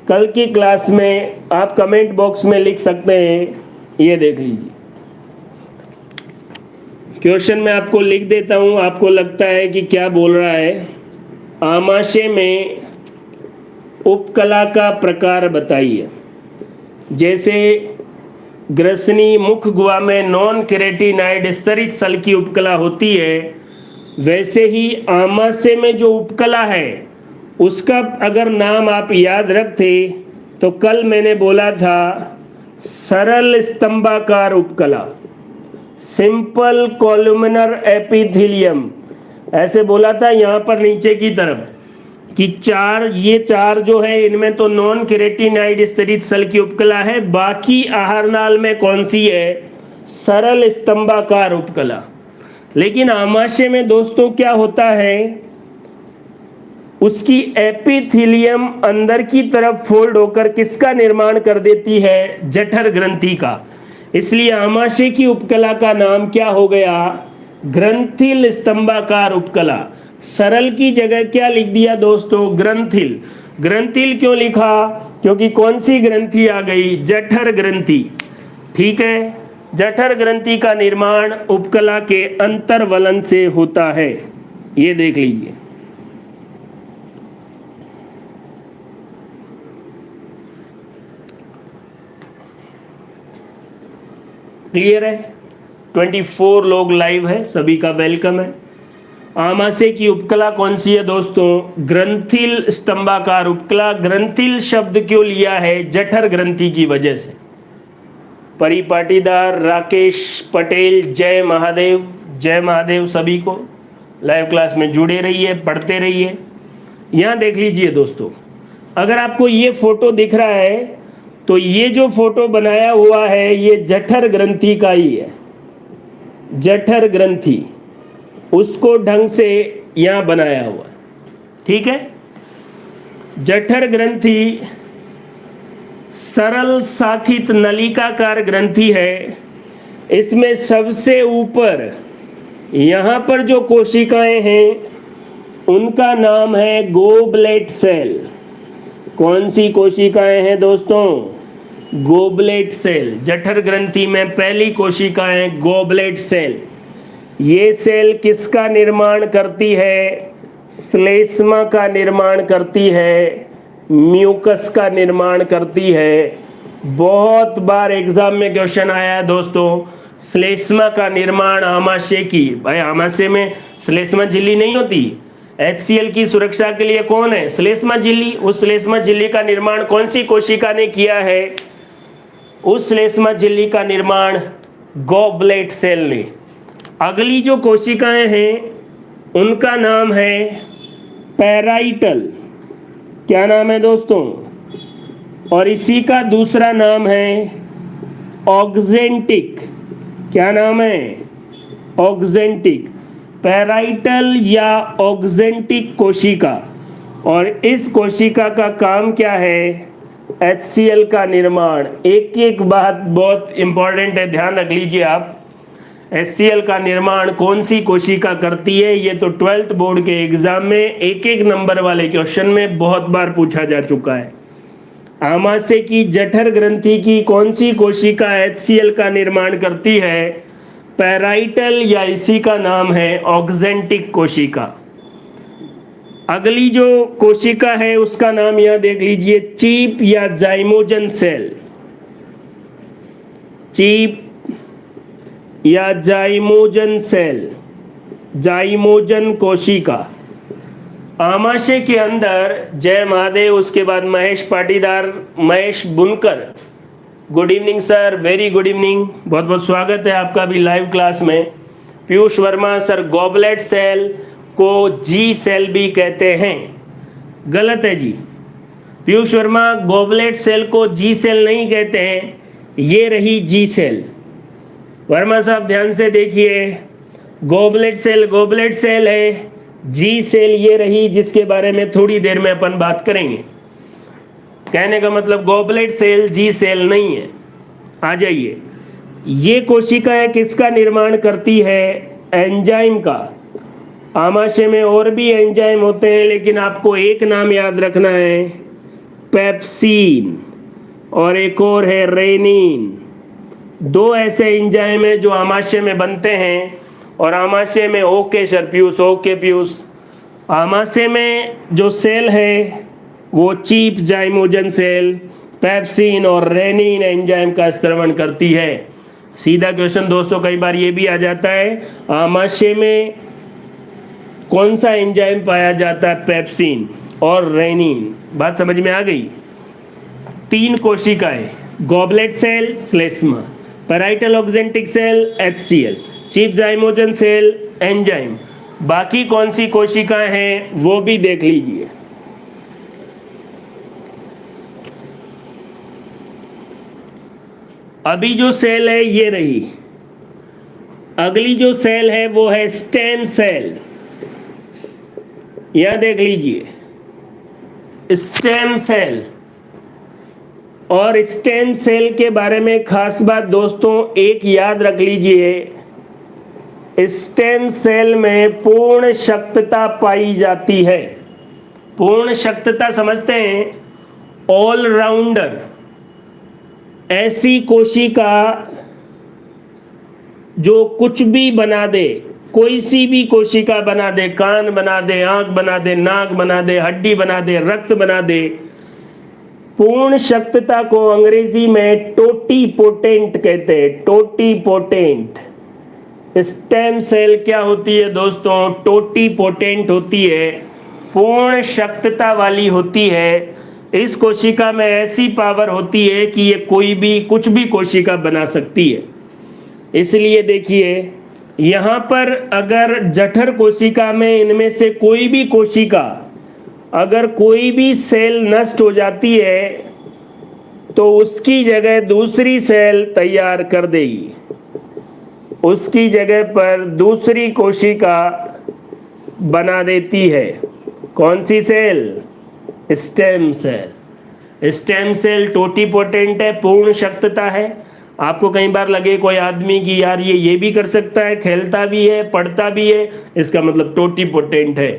Speaker 1: कल की क्लास में आप कमेंट बॉक्स में लिख सकते हैं। ये देख लीजिए, क्वेश्चन मैं आपको लिख देता हूं, आपको लगता है कि क्या बोल रहा है। आमाशय में उपकला का प्रकार बताइए। जैसे ग्रसनी, मुख गुहा में नॉन केराटिनाइड स्तरित सल की उपकला होती है, वैसे ही आमाशय में जो उपकला है उसका अगर नाम आप याद रखते तो कल मैंने बोला था सरल स्तंभाकार उपकला, सिंपल कॉलुमिनर एपिथीलियम, ऐसे बोला था यहाँ पर नीचे की तरफ कि ये चार जो है इनमें तो नॉन केराटिनाइड स्तरित सल की उपकला है, बाकी आहार नाल में कौन सी है? सरल स्तंभाकार उपकला। लेकिन आमाशय में दोस्तों क्या होता है, उसकी एपिथीलियम अंदर की तरफ फोल्ड होकर किसका निर्माण कर देती है? जठर ग्रंथि का। इसलिए आमाशय की उपकला का नाम क्या हो गया? ग्रंथिल स्तंभाकार उपकला। सरल की जगह क्या लिख दिया दोस्तों? ग्रंथिल। ग्रंथिल क्यों लिखा? क्योंकि कौन सी ग्रंथि आ गई? जठर ग्रंथि। ठीक है, जठर ग्रंथि का निर्माण उपकला के अंतर्वलन से होता है। ये देख लीजिए, क्लियर है? 24 लोग लाइव है, सभी का वेलकम है। आमाशय की उपकला कौन सी है दोस्तों? ग्रंथिल स्तंभाकार उपकला। ग्रंथिल शब्द क्यों लिया है? जठर ग्रंथि की वजह से। परी पाटीदार, राकेश पटेल, जय महादेव। जय महादेव सभी को। लाइव क्लास में जुड़े रहिए, पढ़ते रहिए। यहाँ देख लीजिए दोस्तों, अगर आपको ये फोटो दिख रहा है तो ये जो फोटो बनाया हुआ है ये जठर ग्रंथि का ही है। जठर ग्रंथि, उसको ढंग से यहाँ बनाया हुआ, ठीक है। जठर ग्रंथि सरल शाखित नलिकाकार ग्रंथि है। इसमें सबसे ऊपर यहाँ पर जो कोशिकाएं हैं उनका नाम है गोबलेट सेल। कौन सी कोशिकाएं हैं दोस्तों? Goblet cell. जठर ग्रंथि में पहली कोशिकाएं गोबलेट सेल। ये सेल किसका निर्माण करती है? श्लेष्मा का निर्माण करती है, म्यूकस का निर्माण करती है। बहुत बार एग्जाम में क्वेश्चन आया है दोस्तों, श्लेष्मा का निर्माण आमाशय की। भाई आमाशय में श्लेष्मा झिल्ली नहीं होती। HCl की सुरक्षा के लिए कौन है? श्लेष्मा झिल्ली। उस श्लेष्मा झिल्ली का निर्माण कौन सी कोशिका ने किया है? उस श्लेष्मा झिल्ली का निर्माण गोबलेट सेल ने। अगली जो कोशिकाएं हैं उनका नाम है पैराइटल। क्या नाम है दोस्तों? और इसी का दूसरा नाम है ऑक्जेंटिक। क्या नाम है? ऑक्जेंटिक। पैराइटल या ऑक्जेंटिक कोशिका। और इस कोशिका का काम क्या है? HCl का निर्माण। एक एक बात बहुत इंपॉर्टेंट है, ध्यान रख लीजिए आप। HCl का निर्माण कौन सी कोशिका करती है? ये तो 12th बोर्ड के एग्जाम में एक एक नंबर वाले क्वेश्चन में बहुत बार पूछा जा चुका है। आमाशय की जठर ग्रंथि की कौन सी कोशिका HCl का निर्माण करती है? पैराइटल या इसी का नाम है ऑक्जेंटिक कोशिका। अगली जो कोशिका है उसका नाम यहां देख लीजिए, चीप या जाइमोजन सेल। चीप या जाइमोजन सेल, जाइमोजन कोशिका। आमाशय के अंदर, जय महादेव, उसके बाद Mahesh Patidar, Mahesh Bunkar, good evening sir, very good evening, बहुत बहुत स्वागत है आपका भी लाइव क्लास में। Piyush Verma sir, goblet cell को जी सेल भी कहते हैं। गलत है जी। पीयूष वर्मा, गोबलेट सेल को जी सेल नहीं कहते हैं, ये रही जी सेल। वर्मा साहब ध्यान से देखिए, गोबलेट सेल है, जी सेल ये रही जिसके बारे में थोड़ी देर में अपन बात करेंगे। कहने का मतलब गोबलेट सेल जी सेल नहीं है। आ जाइए, ये कोशिकाएं किसका निर्माण करती है? एंजाइम का। आमाशय में और भी एंजाइम होते हैं, लेकिन आपको एक नाम याद रखना है, पेप्सिन, और एक और है रेनिन। दो ऐसे एंजाइम है जो आमाशय में बनते हैं। और आमाशय में okay sir Piyush, okay Piyush, आमाशय में जो सेल है वो चीप जाइमोजन सेल पेप्सिन और रेनिन एंजाइम का स्रवण करती है। सीधा क्वेश्चन दोस्तों कई बार ये भी आ जाता है, आमाशय में कौन सा एंजाइम पाया जाता है? पेप्सिन और रेनिन। बात समझ में आ गई? तीन कोशिकाएं, गोबलेट सेल श्लेष्मा, parietal oxyntic cell HCl, chief zymogen cell enzyme. बाकी कौन सी कोशिकाएं हैं वो भी देख लीजिए। अभी जो सेल है ये रही। अगली जो सेल है वो है स्टेम सेल। यह देख लीजिए, स्टेम सेल। और स्टेम सेल के बारे में खास बात दोस्तों एक याद रख लीजिए, स्टेम सेल में पूर्ण शक्तता पाई जाती है। पूर्ण शक्तता समझते हैं? ऑलराउंडर। ऐसी कोशिका जो कुछ भी बना दे, कोई सी भी कोशिका बना दे, कान बना दे, आंख बना दे, नाक बना दे, हड्डी बना दे, रक्त बना दे। पूर्ण शक्तता को अंग्रेजी में टोटीपोटेंट कहते हैं, टोटीपोटेंट। स्टेम सेल क्या होती है दोस्तों? टोटीपोटेंट होती है, पूर्ण शक्तता वाली होती है। इस कोशिका में ऐसी पावर होती है कि ये कोई भी कुछ भी कोशिका बना सकती है। इसलिए देखिए यहाँ पर अगर जठर कोशिका में इनमें से कोई भी कोशिका, अगर कोई भी सेल नष्ट हो जाती है तो उसकी जगह दूसरी सेल तैयार कर देगी। उसकी जगह पर दूसरी कोशिका बना देती है। कौन सी cell? Stem cell. Stem cell totipotent है, पूर्ण शक्तता है। आपको कई बार लगे कोई आदमी की यार ये भी कर सकता है, खेलता भी है, पढ़ता भी है, इसका मतलब टोटीपोटेंट है।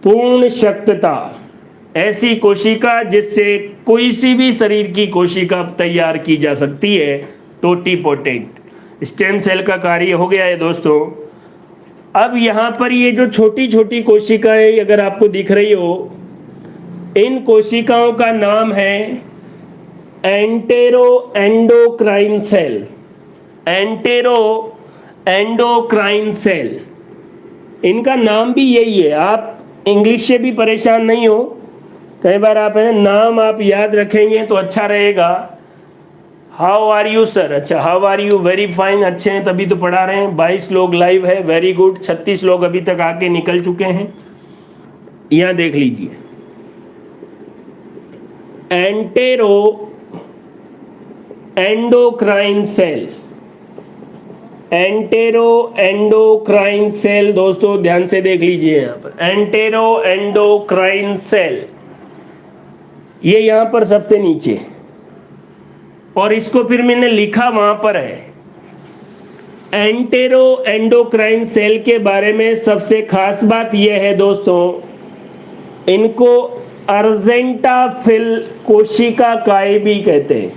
Speaker 1: पूर्ण शक्तता, ऐसी कोशिका जिससे कोई सी भी शरीर की कोशिका तैयार की जा सकती है, टोटिपोटेंट। स्टेम सेल का कार्य हो गया है दोस्तों। अब यहाँ पर ये जो छोटी छोटी कोशिकाएं अगर आपको दिख रही हो, इन कोशिकाओं का नाम है entero endocrine cell. Entero endocrine cell, इनका नाम भी यही है। आप इंग्लिश से भी परेशान नहीं हो, कई बार आप नाम आप याद रखेंगे तो अच्छा रहेगा। How are you sir? अच्छा, how are you? Very fine, अच्छे हैं, तभी तो पढ़ा रहे हैं। 22 लोग लाइव है, वेरी गुड। 36 लोग अभी तक आके निकल चुके हैं। यहां देख लीजिए, entero endocrine cell. Entero endocrine cell दोस्तों ध्यान से देख लीजिए, यहां पर एंटेरो एंडोक्राइन सेल, ये यहां पर सबसे नीचे, और इसको फिर मैंने लिखा वहां पर है। एंटेरो एंडोक्राइन सेल के बारे में सबसे खास बात यह है दोस्तों, इनको अर्जेंटाफिल कोशिका काय भी कहते हैं।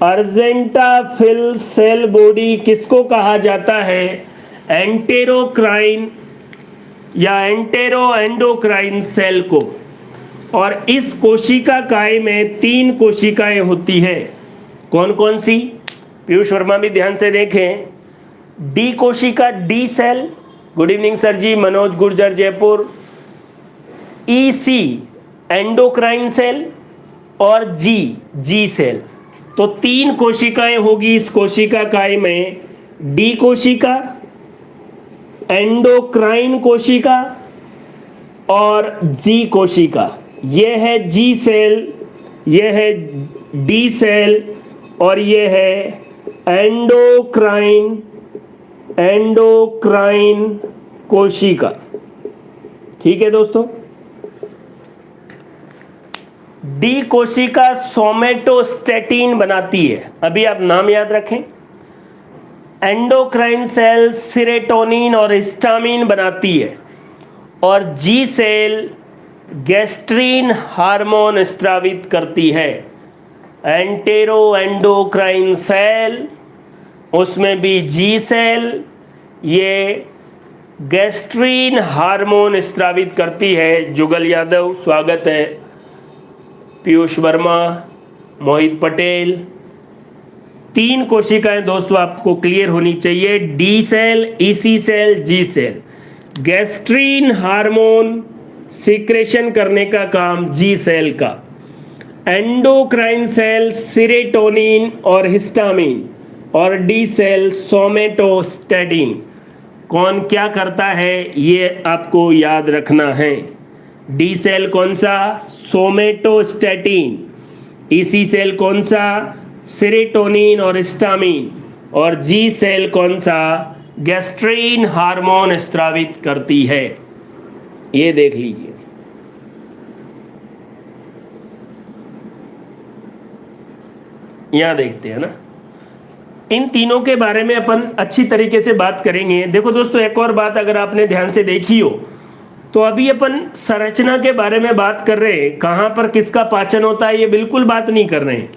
Speaker 1: अर्जेंटाफिल सेल बॉडी किसको कहा जाता है? एंटेरोक्राइन या एंटेरो एंडोक्राइन सेल को। और इस कोशिका काय में 3 कोशिकाएं होती है। कौन कौन सी? पीयूष वर्मा भी ध्यान से देखें। डी कोशिका, D cell, good evening sir ji, Manoj Gurjar Jaipur. EC endocrine cell, और जी सेल। तो 3 कोशिकाएं होगी इस कोशिका काय में। डी कोशिका, एंडोक्राइन कोशिका और जी कोशिका। यह है जी सेल, यह है डी सेल, और यह है एंडोक्राइन कोशिका। ठीक है दोस्तों। डी कोशिका सोमेटोस्टेटिन बनाती है, अभी आप नाम याद रखें। एंडोक्राइन सेल सेरोटोनिन और हिस्टामिन बनाती है, और जी सेल गैस्ट्रीन हार्मोन स्रावित करती है। एंटेरो एंडोक्राइन सेल, उसमें भी जी सेल, ये गैस्ट्रीन हार्मोन स्रावित करती है। जुगल यादव स्वागत है, पीयूष वर्मा, मोहित पटेल। 3 कोशिकाएं दोस्तों आपको क्लियर होनी चाहिए। डी सेल, ईसी सेल, जी सेल। गैस्ट्रीन हार्मोन सीक्रेशन करने का काम जी सेल का। एंडोक्राइन सेल सेरोटोनिन और हिस्टामिन, और डी सेल सोमेटोस्टेटिन। कौन क्या करता है ये आपको याद रखना है। डी सेल कौन सा? सोमेटोस्टेटिन। ईसी सेल कौन सा? सेरोटोनिन और हिस्टामिन। और जी सेल कौन सा? गैस्ट्रीन हार्मोन स्रावित करती है। ये देख लीजिए। यहां देखते हैं ना, इन तीनों के बारे में अपन अच्छी तरीके से बात करेंगे। देखो दोस्तों, एक और बात अगर आपने ध्यान से देखी हो तो अभी अपन संरचना के बारे में बात कर रहे हैं, कहां पर किसका पाचन होता है ये बिल्कुल बात नहीं कर रहे हैं।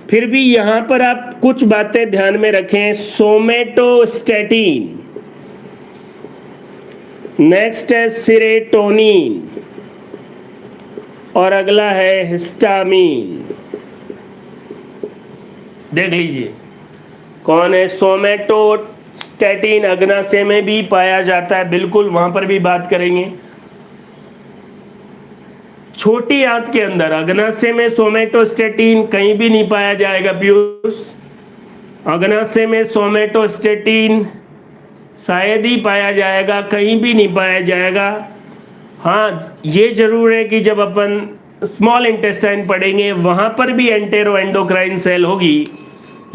Speaker 1: फिर भी यहां पर आप कुछ बातें ध्यान में रखें। सोमेटोस्टेटिन, नेक्स्ट है सेरोटोनिन, और अगला है हिस्टामिन। देख लीजिए कौन है। सोमेटोस्टेटिन अग्नाशय में भी पाया जाता है, बिल्कुल वहां पर भी बात करेंगे। छोटी आंत के अंदर अग्नाशय में सोमेटोस्टेटिन कहीं भी नहीं पाया जाएगा पीयूष। अग्नाशय में सोमेटोस्टेटिन शायद ही पाया जाएगा, कहीं भी नहीं पाया जाएगा। हाँ, ये जरूर है कि जब अपन स्मॉल इंटेस्टाइन पढ़ेंगे वहां पर भी एंटेरो एंडोक्राइन सेल होगी।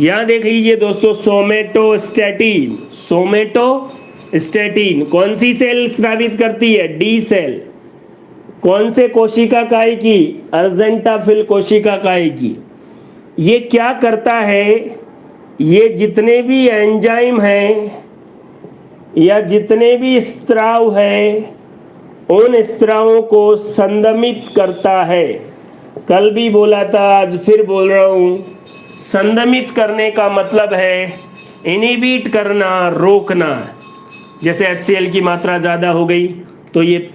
Speaker 1: यहां देख लीजिए दोस्तों, सोमेटोस्टेटिन। सोमेटोस्टेटिन कौन सी सेल स्रावित करती है? D cell. कौन से कोशिका काय की? अर्जेंटाफिल कोशिका काय की। ये क्या करता है? ये जितने भी एंजाइम हैं या जितने भी स्राव हैं उन स्रावों को संदमित करता है। कल भी बोला था, आज फिर बोल रहा हूँ, संदमित करने का मतलब है इनहिबिट करना, रोकना। जैसे HCl की मात्रा ज़्यादा हो गई तो ये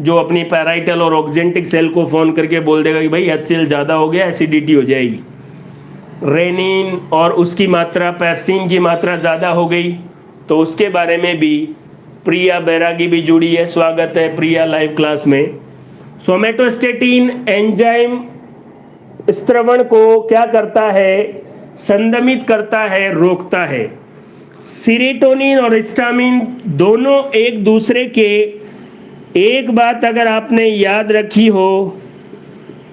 Speaker 1: जो अपनी पैराइटल और ऑक्जेंटिक सेल को फ़ोन करके बोल देगा कि भाई HCl ज़्यादा हो गया, एसिडिटी हो जाएगी। रेनिन और उसकी मात्रा, पेप्सिन की मात्रा ज़्यादा हो गई तो उसके बारे में भी प्रिया बैरागी भी जुड़ी है। स्वागत है प्रिया लाइव क्लास में। सोमेटोस्टेटिन एंजाइम स्त्रवण को क्या करता है? संदमित करता है, रोकता है। सीरोटोनिन और हिस्टामिन दोनों एक दूसरे के, एक बात अगर आपने याद रखी हो,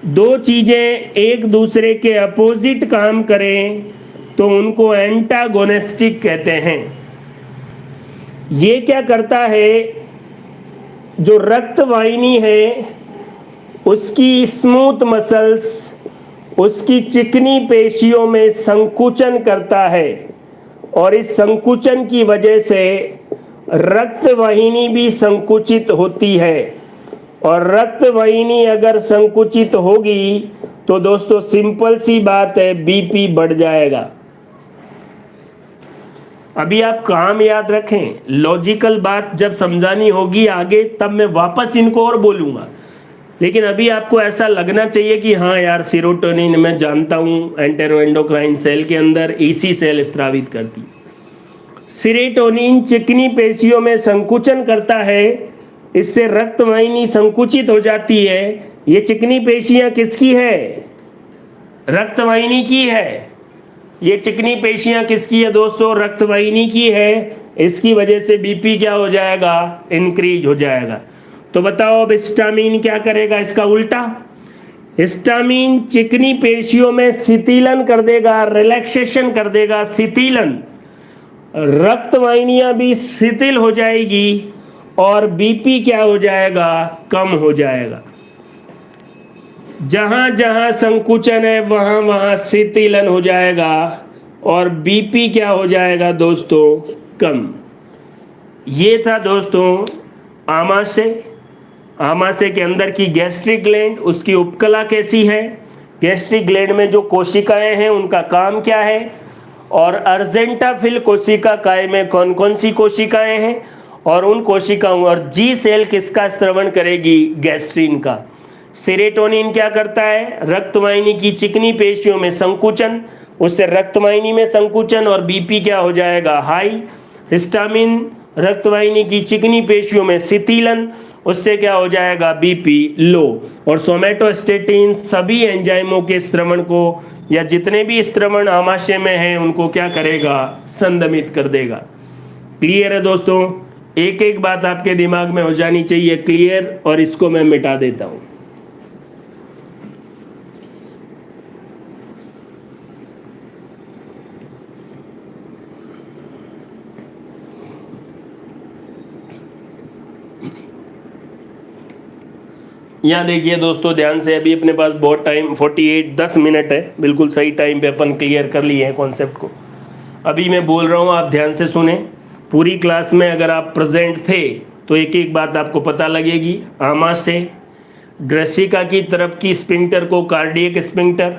Speaker 1: दो चीजें एक दूसरे के अपोजिट काम करें तो उनको एंटागोनिस्टिक कहते हैं। ये क्या करता है? जो रक्त वाहिनी है उसकी स्मूथ मसल्स, उसकी चिकनी पेशियों में संकुचन करता है और इस संकुचन की वजह से रक्त वाहिनी भी संकुचित होती है। और रक्त वाहिनी अगर संकुचित होगी तो दोस्तों सिंपल सी बात है, बीपी बढ़ जाएगा। अभी आप काम याद रखें, लॉजिकल बात जब समझानी होगी आगे तब मैं वापस इनको और बोलूंगा, लेकिन अभी आपको ऐसा लगना चाहिए कि हाँ यार सीरोटोनिन मैं जानता हूँ, एंटेरोएंडोक्राइन सेल के अंदर EC सेल स्रावित करती। सीरोटोनिन चिकनी पेशियों में संकुचन करता है, इससे रक्त वाहिनी संकुचित हो जाती है। ये चिकनी पेशियां किसकी है? रक्त वाहिनी की है। ये चिकनी पेशियां किसकी है दोस्तों? रक्त वाहिनी की है। इसकी वजह से बीपी क्या हो जाएगा? इंक्रीज हो जाएगा। तो बताओ अब हिस्टामिन क्या करेगा? इसका उल्टा। हिस्टामिन चिकनी पेशियों में शिथिलन कर देगा, रिलैक्सेशन कर देगा, शिथिलन। रक्त वाहिनियां भी शिथिल हो जाएगी और बीपी क्या हो जाएगा? कम हो जाएगा। जहां जहां संकुचन है वहां वहां शिथिलन हो जाएगा और बीपी क्या हो जाएगा दोस्तों? कम। ये था दोस्तों आमाशय। आमाशय के अंदर की गैस्ट्रिक ग्लैंड, उसकी उपकला कैसी है, गैस्ट्रिक ग्लैंड में जो कोशिकाएं हैं उनका काम क्या है, और अर्जेंटाफिल कोशिका काय में कौन कौन सी कोशिकाएं हैं, और उन कोशिकाओं, और जी सेल किसका स्रवण करेगी? गैस्ट्रिन का। सेरोटोनिन क्या करता है? रक्तवाहिनी की चिकनी पेशियों में संकुचन, उससे रक्तवाहिनी में संकुचन और बीपी क्या हो जाएगा? हाई। हिस्टामिन रक्तवाहिनी की चिकनी पेशियों में शिथिलन, उससे क्या हो जाएगा? BP low. और सोमेटोस्टेटिन सभी एंजाइमों के स्रवण को, या जितने भी स्रवण आमाशय में हैं उनको क्या करेगा? संदमित कर देगा। क्लियर है दोस्तों? एक एक बात आपके दिमाग में हो जानी चाहिए क्लियर, और इसको मैं मिटा देता हूं। यहाँ देखिए दोस्तों ध्यान से, अभी अपने पास बहुत टाइम 10 मिनट है, बिल्कुल सही टाइम पे अपन क्लियर कर लिए हैं कॉन्सेप्ट को। अभी मैं बोल रहा हूँ, आप ध्यान से सुने। पूरी क्लास में अगर आप प्रेजेंट थे तो एक एक बात आपको पता लगेगी। आमाशय, ग्रसिका की तरफ की स्पिंक्टर को कार्डियक स्पिंक्टर,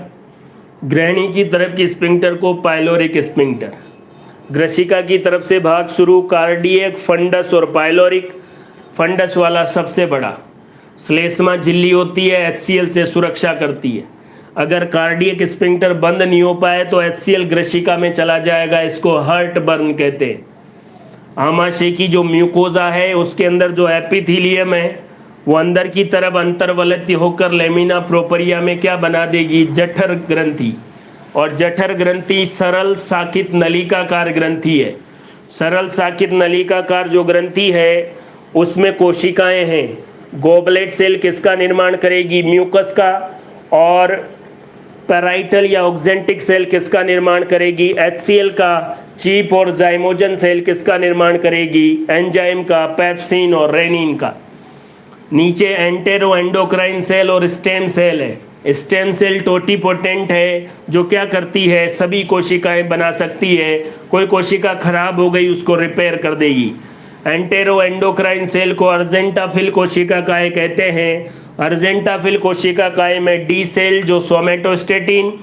Speaker 1: ग्रहणी की तरफ की स्पिंक्टर को पाइलोरिक स्पिंक्टर। ग्रसिका की तरफ से भाग शुरू, कार्डियक, फंडस और पाइलोरिक। फंडस वाला सबसे बड़ा। श्लेष्मा झिल्ली होती है, HCl से सुरक्षा करती है। अगर कार्डियक स्पिंक्टर बंद नहीं हो पाए तो HCl ग्रसिका में चला जाएगा, इसको हर्ट बर्न कहते हैं। आमाशय की जो म्यूकोजा है उसके अंदर जो एपिथेलियम है वो अंदर की तरफ अंतर्वलती होकर लेमिना प्रोपरिया में क्या बना देगी? जठर ग्रंथि। और जठर ग्रंथि सरल साकित नलिकाकार ग्रंथि है। सरल साकित नलिकाकार जो ग्रंथि है उसमें कोशिकाएं हैं। गोबलेट सेल किसका निर्माण करेगी? म्यूकस का। और पैराइटल या ऑक्जेंटिक सेल किसका निर्माण करेगी? HCl का। चीप और जाइमोजन सेल किसका निर्माण करेगी? एंजाइम का, पेप्सिन और रेनिन का। नीचे एंटेरो एंडोक्राइन सेल और स्टेम सेल है। स्टेम सेल टोटीपोटेंट है, जो क्या करती है? सभी कोशिकाएं बना सकती है। कोई कोशिका खराब हो गई उसको रिपेयर कर देगी। एंटेरो एंडोक्राइन सेल को अर्जेंटाफिल कोशिका काय कहते हैं। अर्जेंटाफिल कोशिका काय में डी सेल जो सोमेटोस्टेटिन,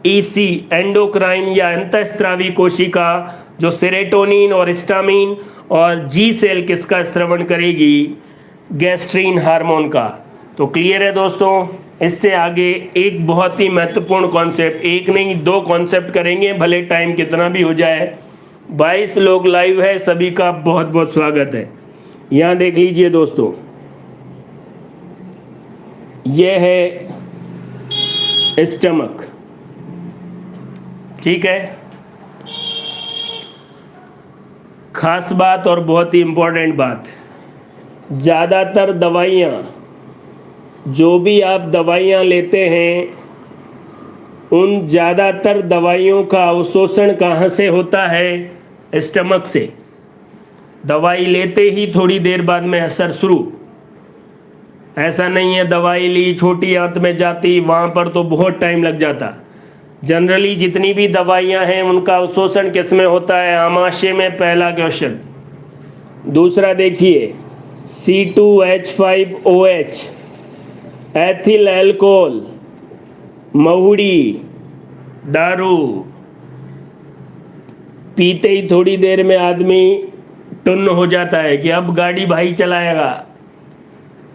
Speaker 1: ईसी एंडोक्राइन या अंतःस्रावी कोशिका जो सेरोटोनिन और हिस्टामिन, और जी सेल किसका स्रवण करेगी, गैस्ट्रीन हार्मोन का। तो क्लियर है दोस्तों। इससे आगे एक बहुत ही महत्वपूर्ण कॉन्सेप्ट, एक नहीं दो कॉन्सेप्ट करेंगे, भले टाइम कितना भी हो जाए। 22 लोग लाइव है, सभी का बहुत बहुत स्वागत है। यहाँ देख लीजिए दोस्तों, यह है स्टमक, ठीक है। खास बात और बहुत ही इंपॉर्टेंट बात, ज़्यादातर दवाइयाँ, जो भी आप दवाइयाँ लेते हैं, उन ज़्यादातर दवाइयों का अवशोषण कहाँ से होता है, स्टमक से। दवाई लेते ही थोड़ी देर बाद में असर शुरू, ऐसा नहीं है दवाई ली छोटी आंत में जाती, वहाँ पर तो बहुत टाइम लग जाता। जनरली जितनी भी दवाइयाँ हैं उनका अवशोषण किस में होता है, आमाशय में, पहला क्वेश्चन। दूसरा देखिए, C2H5OH, एथिल अल्कोहल, महुड़ी, दारू पीते ही थोड़ी देर में आदमी टुन्न हो जाता है कि अब गाड़ी भाई चलाएगा।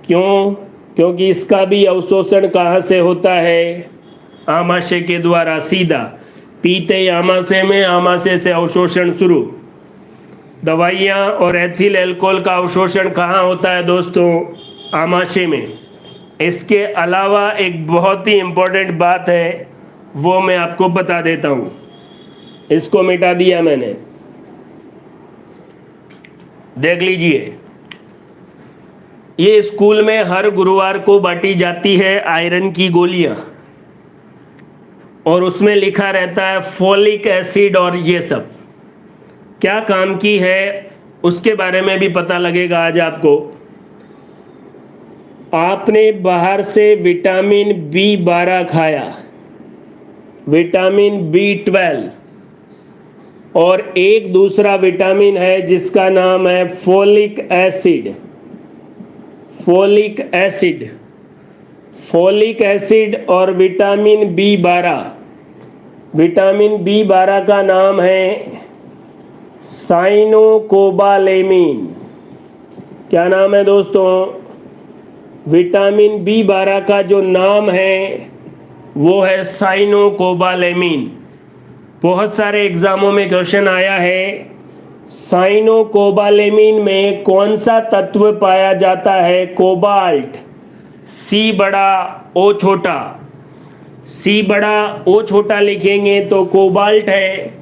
Speaker 1: क्यों? क्योंकि इसका भी अवशोषण कहाँ से होता है, आमाशय के द्वारा सीधा। पीते ही आमाशय में, आमाशय से अवशोषण शुरू। दवाइयाँ और एथिल अल्कोहल का अवशोषण कहाँ होता है दोस्तों, आमाशय में। इसके अलावा एक बहुत ही इम्पोर्टेंट बात है, वो मैं आपको बता देता हूँ। इसको मिटा दिया मैंने, देख लीजिए। ये स्कूल में हर गुरुवार को बांटी जाती है आयरन की गोलियां, और उसमें लिखा रहता है फोलिक एसिड, और ये सब क्या काम की है उसके बारे में भी पता लगेगा आज आपको। आपने बाहर से विटामिन B12 खाया, विटामिन B12, और एक दूसरा विटामिन है जिसका नाम है folic acid. Folic acid, folic acid और विटामिन B12। विटामिन B12 का नाम है साइनोकोबालेमिन। क्या नाम है दोस्तों, विटामिन B12 का जो नाम है वो है साइनोकोबालेमिन। बहुत सारे एग्जामों में क्वेश्चन आया है, साइनोकोबालेमिन में कौन सा तत्व पाया जाता है, कोबाल्ट। सी बड़ा ओ छोटा, सी बड़ा ओ छोटा लिखेंगे तो कोबाल्ट है।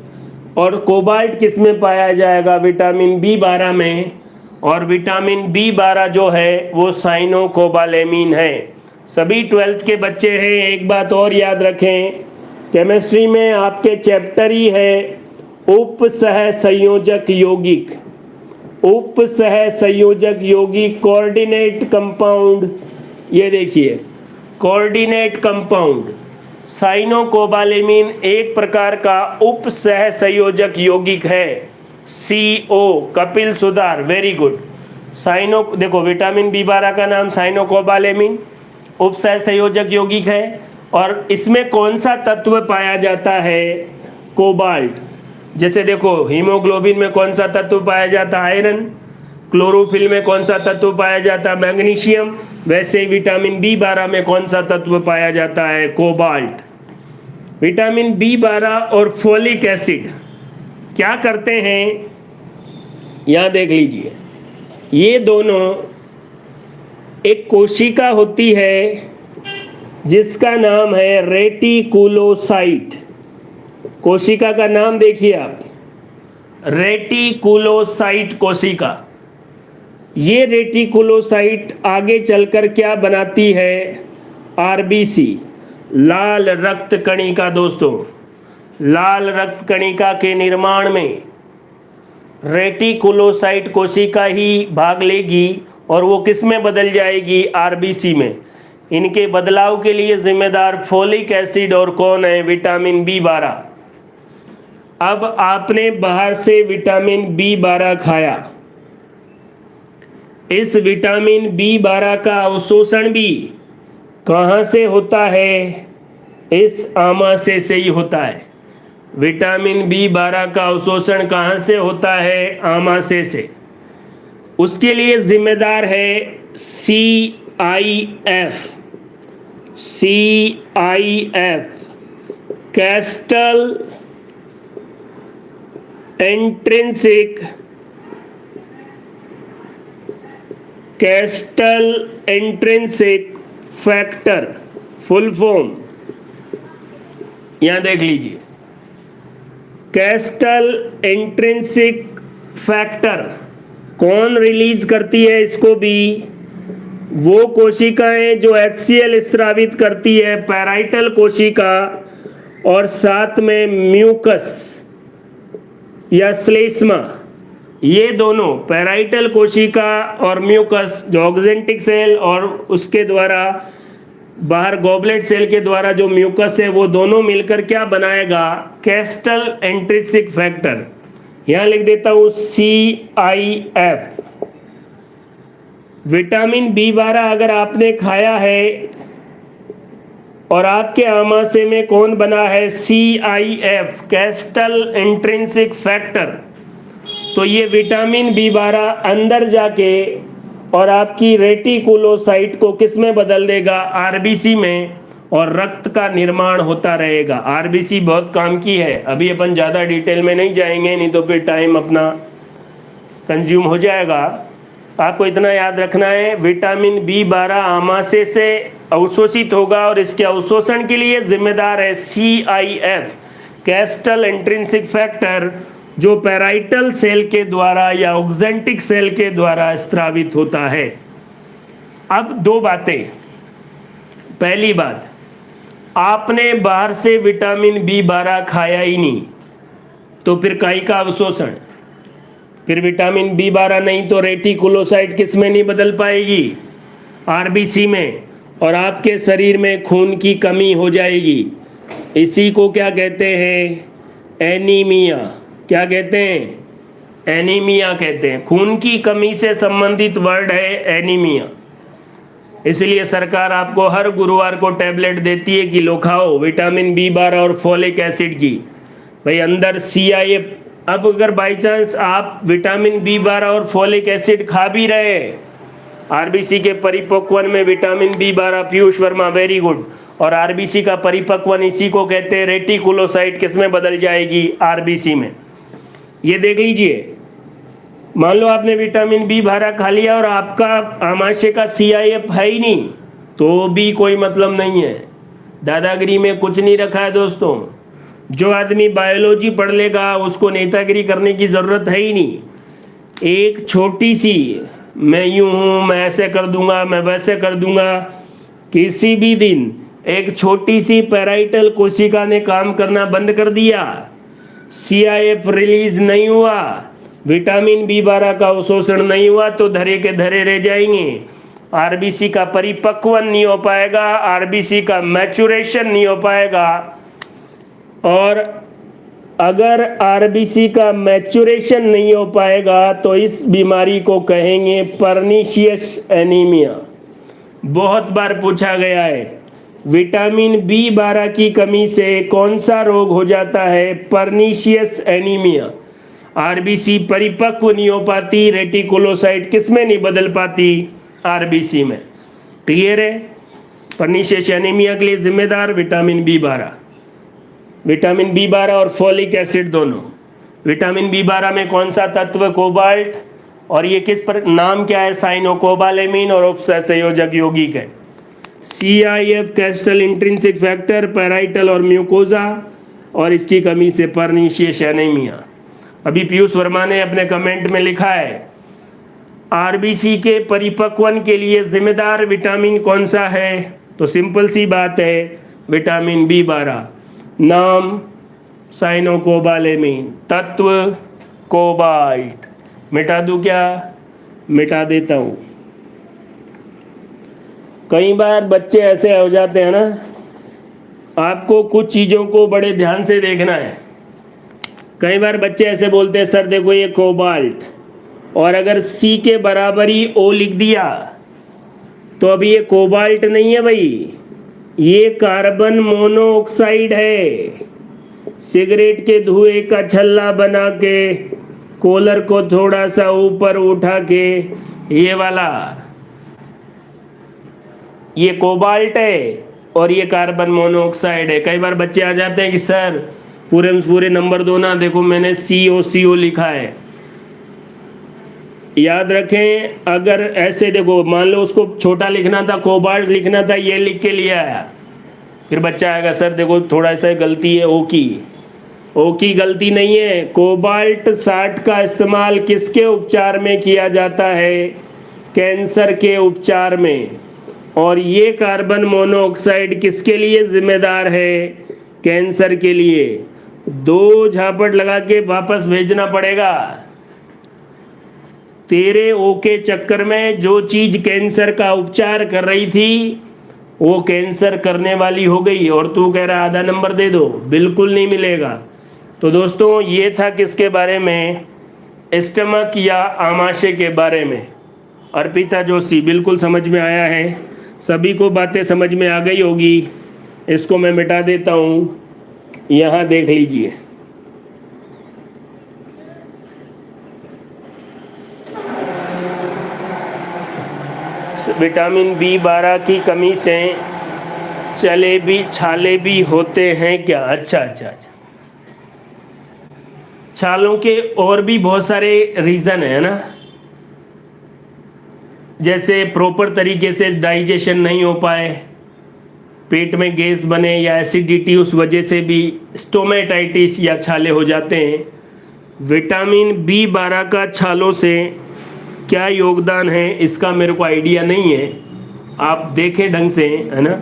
Speaker 1: और कोबाल्ट किस में पाया जाएगा, विटामिन B12 में। और विटामिन B12 जो है वो साइनोकोबालेमिन है। सभी 12th के बच्चे हैं, एक बात और याद रखें, केमिस्ट्री में आपके चैप्टर ही है उप सह संयोजक यौगिक। उप सह संयोजक यौगिक, कोऑर्डिनेट कंपाउंड। ये देखिए, कोऑर्डिनेट कंपाउंड साइनोकोबालेमिन एक प्रकार का उप सह संयोजक यौगिक है। CO, कपिल सुधार, वेरी गुड। साइनो, देखो विटामिन B12 का नाम साइनोकोबालेमिन, उप सह संयोजक यौगिक है। और इसमें कौन सा तत्व पाया जाता है, कोबाल्ट। जैसे देखो, हीमोग्लोबिन में कौन सा तत्व पाया जाता है, आयरन। क्लोरोफिल में कौन सा तत्व पाया जाता है, मैग्नीशियम। वैसे ही विटामिन B12 में कौन सा तत्व पाया जाता है, कोबाल्ट। विटामिन B12 और फोलिक एसिड क्या करते हैं, यहाँ देख लीजिए। ये दोनों, एक कोशिका होती है जिसका नाम है रेटिकुलोसाइट। कोशिका का नाम देखिए आप, रेटिकुलोसाइट कोशिका। ये रेटिकुलोसाइट आगे चलकर क्या बनाती है, RBC, लाल रक्त कणिका। दोस्तों, लाल रक्त कणिका के निर्माण में रेटिकुलोसाइट कोशिका ही भाग लेगी, और वो किस में बदल जाएगी, RBC में। इनके बदलाव के लिए जिम्मेदार फोलिक एसिड और कौन है, विटामिन B12। अब आपने बाहर से विटामिन B12 खाया, इस विटामिन B12 का अवशोषण भी कहाँ से होता है? इस आमाशय से ही होता है। विटामिन B12 का अवशोषण कहाँ से होता है? आमाशय से। उसके लिए जिम्मेदार है CIF, castle intrinsic factor, full form यहां देख लीजिए। कैस्टल इंट्रिंसिक फैक्टर कौन रिलीज करती है इसको भी? वो कोशिकाएं जो HCl स्रावित करती है, पैराइटल कोशिका, और साथ में म्यूकस या श्लेष्मा, ये दोनों पैराइटल कोशिका और म्यूकस जो ऑक्जेंटिक सेल और उसके द्वारा बाहर गॉबलेट सेल के द्वारा जो म्यूकस है, वो दोनों मिलकर क्या बनाएगा? Castle intrinsic factor. यहां लिख देता हूं CIF। विटामिन B12 अगर आपने खाया है और आपके आमाशय में कौन बना है? CIF, castle intrinsic factor. तो ये विटामिन B12 अंदर जाके और आपकी रेटिकुलोसाइट को किस में बदल देगा? RBC में, और रक्त का निर्माण होता रहेगा। RBC बहुत काम की है, अभी अपन ज़्यादा डिटेल में नहीं जाएंगे, नहीं तो फिर टाइम अपना कंज्यूम हो जाएगा। आपको इतना याद रखना है, विटामिन B12 आमाशय से अवशोषित होगा और इसके अवशोषण के लिए जिम्मेदार है CIF, कैस्टल इंट्रिंसिक फैक्टर, जो पैराइटल सेल के द्वारा या ऑक्जेंटिक सेल के द्वारा स्रावित होता है। अब दो बातें। पहली बात, आपने बाहर से विटामिन B12 खाया ही नहीं, तो फिर काई का अवशोषण? फिर विटामिन B12 नहीं तो रेटिकुलोसाइट किस में नहीं बदल पाएगी? RBC में, और आपके शरीर में खून की कमी हो जाएगी। इसी को क्या कहते हैं? एनीमिया। क्या कहते हैं? एनीमिया कहते हैं। खून की कमी से संबंधित वर्ड है एनीमिया। इसलिए सरकार आपको हर गुरुवार को टैबलेट देती है कि लो खाओ विटामिन B12 और फोलिक एसिड की। भाई अंदर CIF। अब अगर बाई चांस आप विटामिन B12 और फोलिक एसिड खा भी रहे, RBC के परिपक्वन में vitamin B12, Piyush Verma very good, और RBC का परिपक्वन इसी को कहते हैं रेटिकुलोसाइट, किस में बदल जाएगी? RBC में। ये देख लीजिए, मान लो आपने विटामिन B12 खा लिया और आपका आमाशय का CIF है ही नहीं, तो भी कोई मतलब नहीं है। दादागिरी में कुछ नहीं रखा है दोस्तों। जो आदमी बायोलॉजी पढ़ लेगा उसको नेतागिरी करने की ज़रूरत है ही नहीं। एक छोटी सी मैं यूं हूँ, मैं ऐसे कर दूंगा, मैं वैसे कर दूंगा, किसी भी दिन एक छोटी सी पैराइटल कोशिका ने काम करना बंद कर दिया, CIF रिलीज नहीं हुआ, विटामिन B12 का अवशोषण नहीं हुआ, तो धरे के धरे रह जाएंगे। RBC का परिपक्वन नहीं हो पाएगा, RBC का मैचुरेशन नहीं हो पाएगा, और अगर RBC का मैचुरेशन नहीं हो पाएगा तो इस बीमारी को कहेंगे पर्नीशियस एनीमिया। बहुत बार पूछा गया है, विटामिन B12 की कमी से कौन सा रोग हो जाता है? Pernicious anaemia. RBC परिपक्व नहीं हो पाती, रेटिकुलोसाइट किस में नहीं बदल पाती? RBC में। क्लियर है? पर्नीशियस एनीमिया के लिए जिम्मेदार विटामिन B12। विटामिन B12 और फोलिक एसिड दोनों। विटामिन B12 में कौन सा तत्व? कोबाल्ट। और ये किस पर नाम क्या है? साइनोकोबालेमिन, और उपसहसंयोजक यौगिक है CIF, castle intrinsic factor, parietal और म्यूकोजा, और इसकी कमी से पर्नीशियस एनीमिया। अभी पीयूष वर्मा ने अपने कमेंट में लिखा है RBC के परिपक्वन के लिए जिम्मेदार विटामिन कौन सा है? तो सिंपल सी बात है, विटामिन B12। नाम साइनोकोबालेमिन, तत्व कोबाल्ट। मिटा दूं क्या? मिटा देता हूं। कई बार बच्चे ऐसे हो जाते हैं ना, आपको कुछ चीज़ों को बड़े ध्यान से देखना है। कई बार बच्चे ऐसे बोलते हैं, सर देखो ये कोबाल्ट, और अगर C के बराबर ही O लिख दिया तो अभी ये कोबाल्ट नहीं है भाई, ये कार्बन मोनोऑक्साइड है। सिगरेट के धुएं का छल्ला बना के कॉलर को थोड़ा सा ऊपर उठा के, ये वाला, ये कोबाल्ट है और ये कार्बन मोनोऑक्साइड है। कई बार बच्चे आ जाते हैं कि सर पूरे नंबर दो ना, देखो मैंने CO लिखा है। याद रखें, अगर ऐसे देखो, मान लो उसको छोटा लिखना था, कोबाल्ट लिखना था, ये लिख के लिया आया, फिर बच्चा आएगा सर देखो थोड़ा सा गलती है, ओ की गलती नहीं है। कोबाल्ट 60 का इस्तेमाल किसके उपचार में किया जाता है? कैंसर के उपचार में। और ये कार्बन मोनोऑक्साइड किसके लिए जिम्मेदार है? कैंसर के लिए। 2 झापट लगा के वापस भेजना पड़ेगा। तेरे ओ के चक्कर में जो चीज कैंसर का उपचार कर रही थी वो कैंसर करने वाली हो गई, और तू कह रहा आधा नंबर दे दो, बिल्कुल नहीं मिलेगा। तो दोस्तों ये था किसके बारे में? स्टमक या आमाशय के बारे में। अर्पिता जोशी, बिल्कुल समझ में आया है, सभी को बातें समझ में आ गई होगी। इसको मैं मिटा देता हूँ, यहाँ देख लीजिए। विटामिन B12 की कमी से छाले भी होते हैं क्या? अच्छा। छालों के और भी बहुत सारे रीज़न है ना, जैसे प्रॉपर तरीके से डाइजेशन नहीं हो पाए, पेट में गैस बने या एसिडिटी, उस वजह से भी स्टोमेटाइटिस या छाले हो जाते हैं। विटामिन B12 का छालों से क्या योगदान है इसका मेरे को आइडिया नहीं है, आप देखें ढंग से, है ना।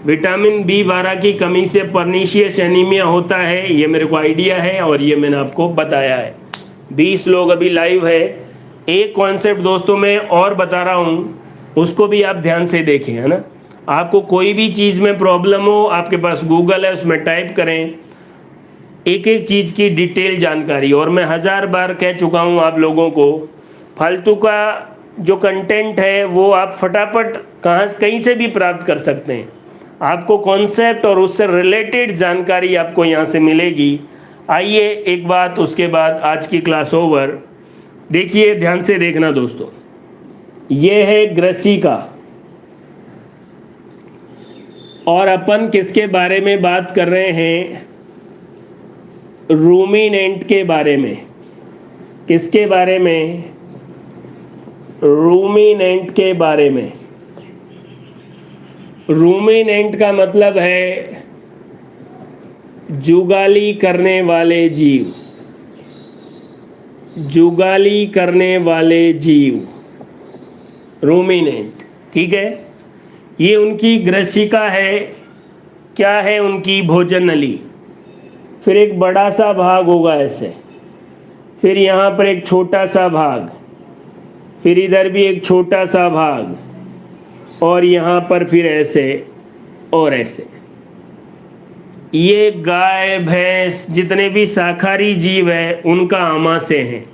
Speaker 1: विटामिन B12 की कमी से पर्नीशियस एनीमिया होता है, ये मेरे को आइडिया है और ये मैंने आपको बताया है। 20 लोग अभी लाइव है। एक कॉन्सेप्ट दोस्तों मैं और बता रहा हूँ, उसको भी आप ध्यान से देखें, है ना। आपको कोई भी चीज़ में प्रॉब्लम हो, आपके पास गूगल है, उसमें टाइप करें एक एक चीज़ की डिटेल जानकारी। और मैं 1000 बार कह चुका हूँ आप लोगों को, फालतू का जो कंटेंट है वो आप फटाफट कहीं से भी प्राप्त कर सकते हैं। आपको कॉन्सेप्ट और उससे रिलेटेड जानकारी आपको यहाँ से मिलेगी। आइए एक बात, उसके बाद आज की क्लास ओवर। देखिए ध्यान से देखना दोस्तों, ये है ग्रसिका, और अपन किसके बारे में बात कर रहे हैं? रूमिनेंट के बारे में। किसके बारे में? रूमिनेंट के बारे में। रूमिनेंट का मतलब है जुगाली करने वाले जीव। जुगाली करने वाले जीव, रूमिनेंट, ठीक है। ये उनकी ग्रसिका है। क्या है? उनकी भोजन नली। फिर एक बड़ा सा भाग होगा ऐसे, फिर यहाँ पर एक छोटा सा भाग, फिर इधर भी एक छोटा सा भाग, और यहाँ पर फिर ऐसे और ऐसे। ये गाय भैंस जितने भी शाकाहारी जीव है उनका आमाशय है।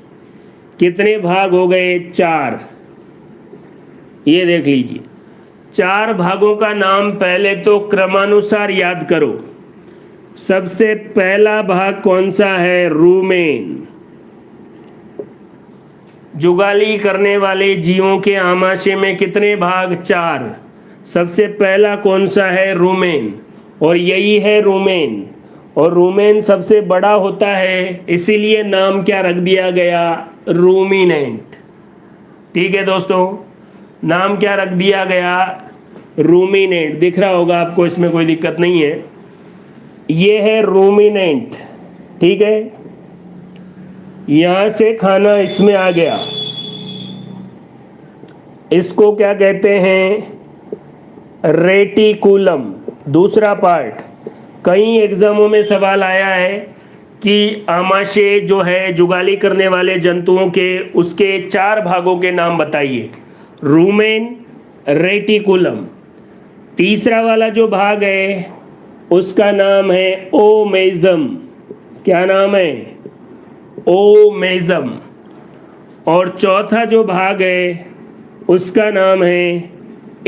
Speaker 1: कितने भाग हो गए? 4। ये देख लीजिए, 4 भागों का नाम पहले तो क्रमानुसार याद करो। सबसे पहला भाग कौन सा है? रूमेन। जुगाली करने वाले जीवों के आमाशय में कितने भाग? 4। सबसे पहला कौन सा है? रूमेन, और यही है रूमेन। और रूमेन सबसे बड़ा होता है, इसीलिए नाम क्या रख दिया गया? रूमिनेंट। ठीक है दोस्तों, नाम क्या रख दिया गया? रूमिनेंट। दिख रहा होगा आपको, इसमें कोई दिक्कत नहीं है। ये है रूमिनेंट, ठीक है। यहां से खाना इसमें आ गया, इसको क्या कहते हैं? रेटिकुलम। दूसरा पार्ट, कई एग्जामों में सवाल आया है कि आमाशय जो है जुगाली करने वाले जंतुओं के, उसके 4 भागों के नाम बताइए। Rumen, reticulum. तीसरा वाला जो भाग है उसका नाम है ओमेजम। क्या नाम है? ओमेजम। और चौथा जो भाग है उसका नाम है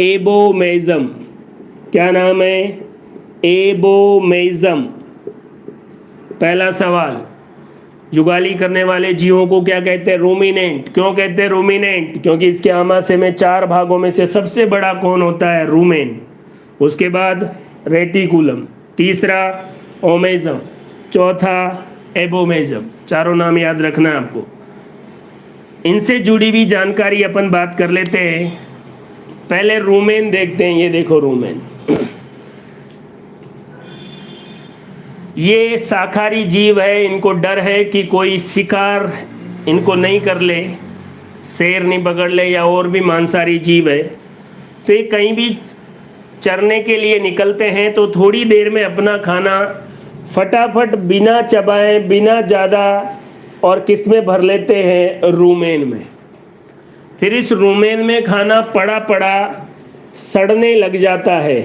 Speaker 1: एबोमेज़म। क्या नाम है? एबोमेज़म। पहला सवाल, जुगाली करने वाले जीवों को क्या कहते हैं? रूमिनेंट। क्यों कहते हैं रूमिनेंट? क्योंकि इसके आमाशय में 4 भागों में से सबसे बड़ा कौन होता है? रूमेन। उसके बाद रेटिकुलम, तीसरा ओमेज़म, चौथा एबोमेज़म। चारों नाम याद रखना है आपको। इनसे जुड़ी भी जानकारी अपन बात कर लेते हैं। पहले रूमेन देखते हैं। ये देखो रूमेन, ये शाकाहारी जीव है। इनको डर है कि कोई शिकार इनको नहीं कर ले, शेर नहीं पकड़ ले या और भी मांसाहारी जीव है। तो ये कहीं भी चरने के लिए निकलते हैं तो थोड़ी देर में अपना खाना फटाफट बिना चबाए, बिना ज़्यादा, और किस में भर लेते हैं? रूमेन में। फिर इस रूमेन में खाना पड़ा पड़ा सड़ने लग जाता है,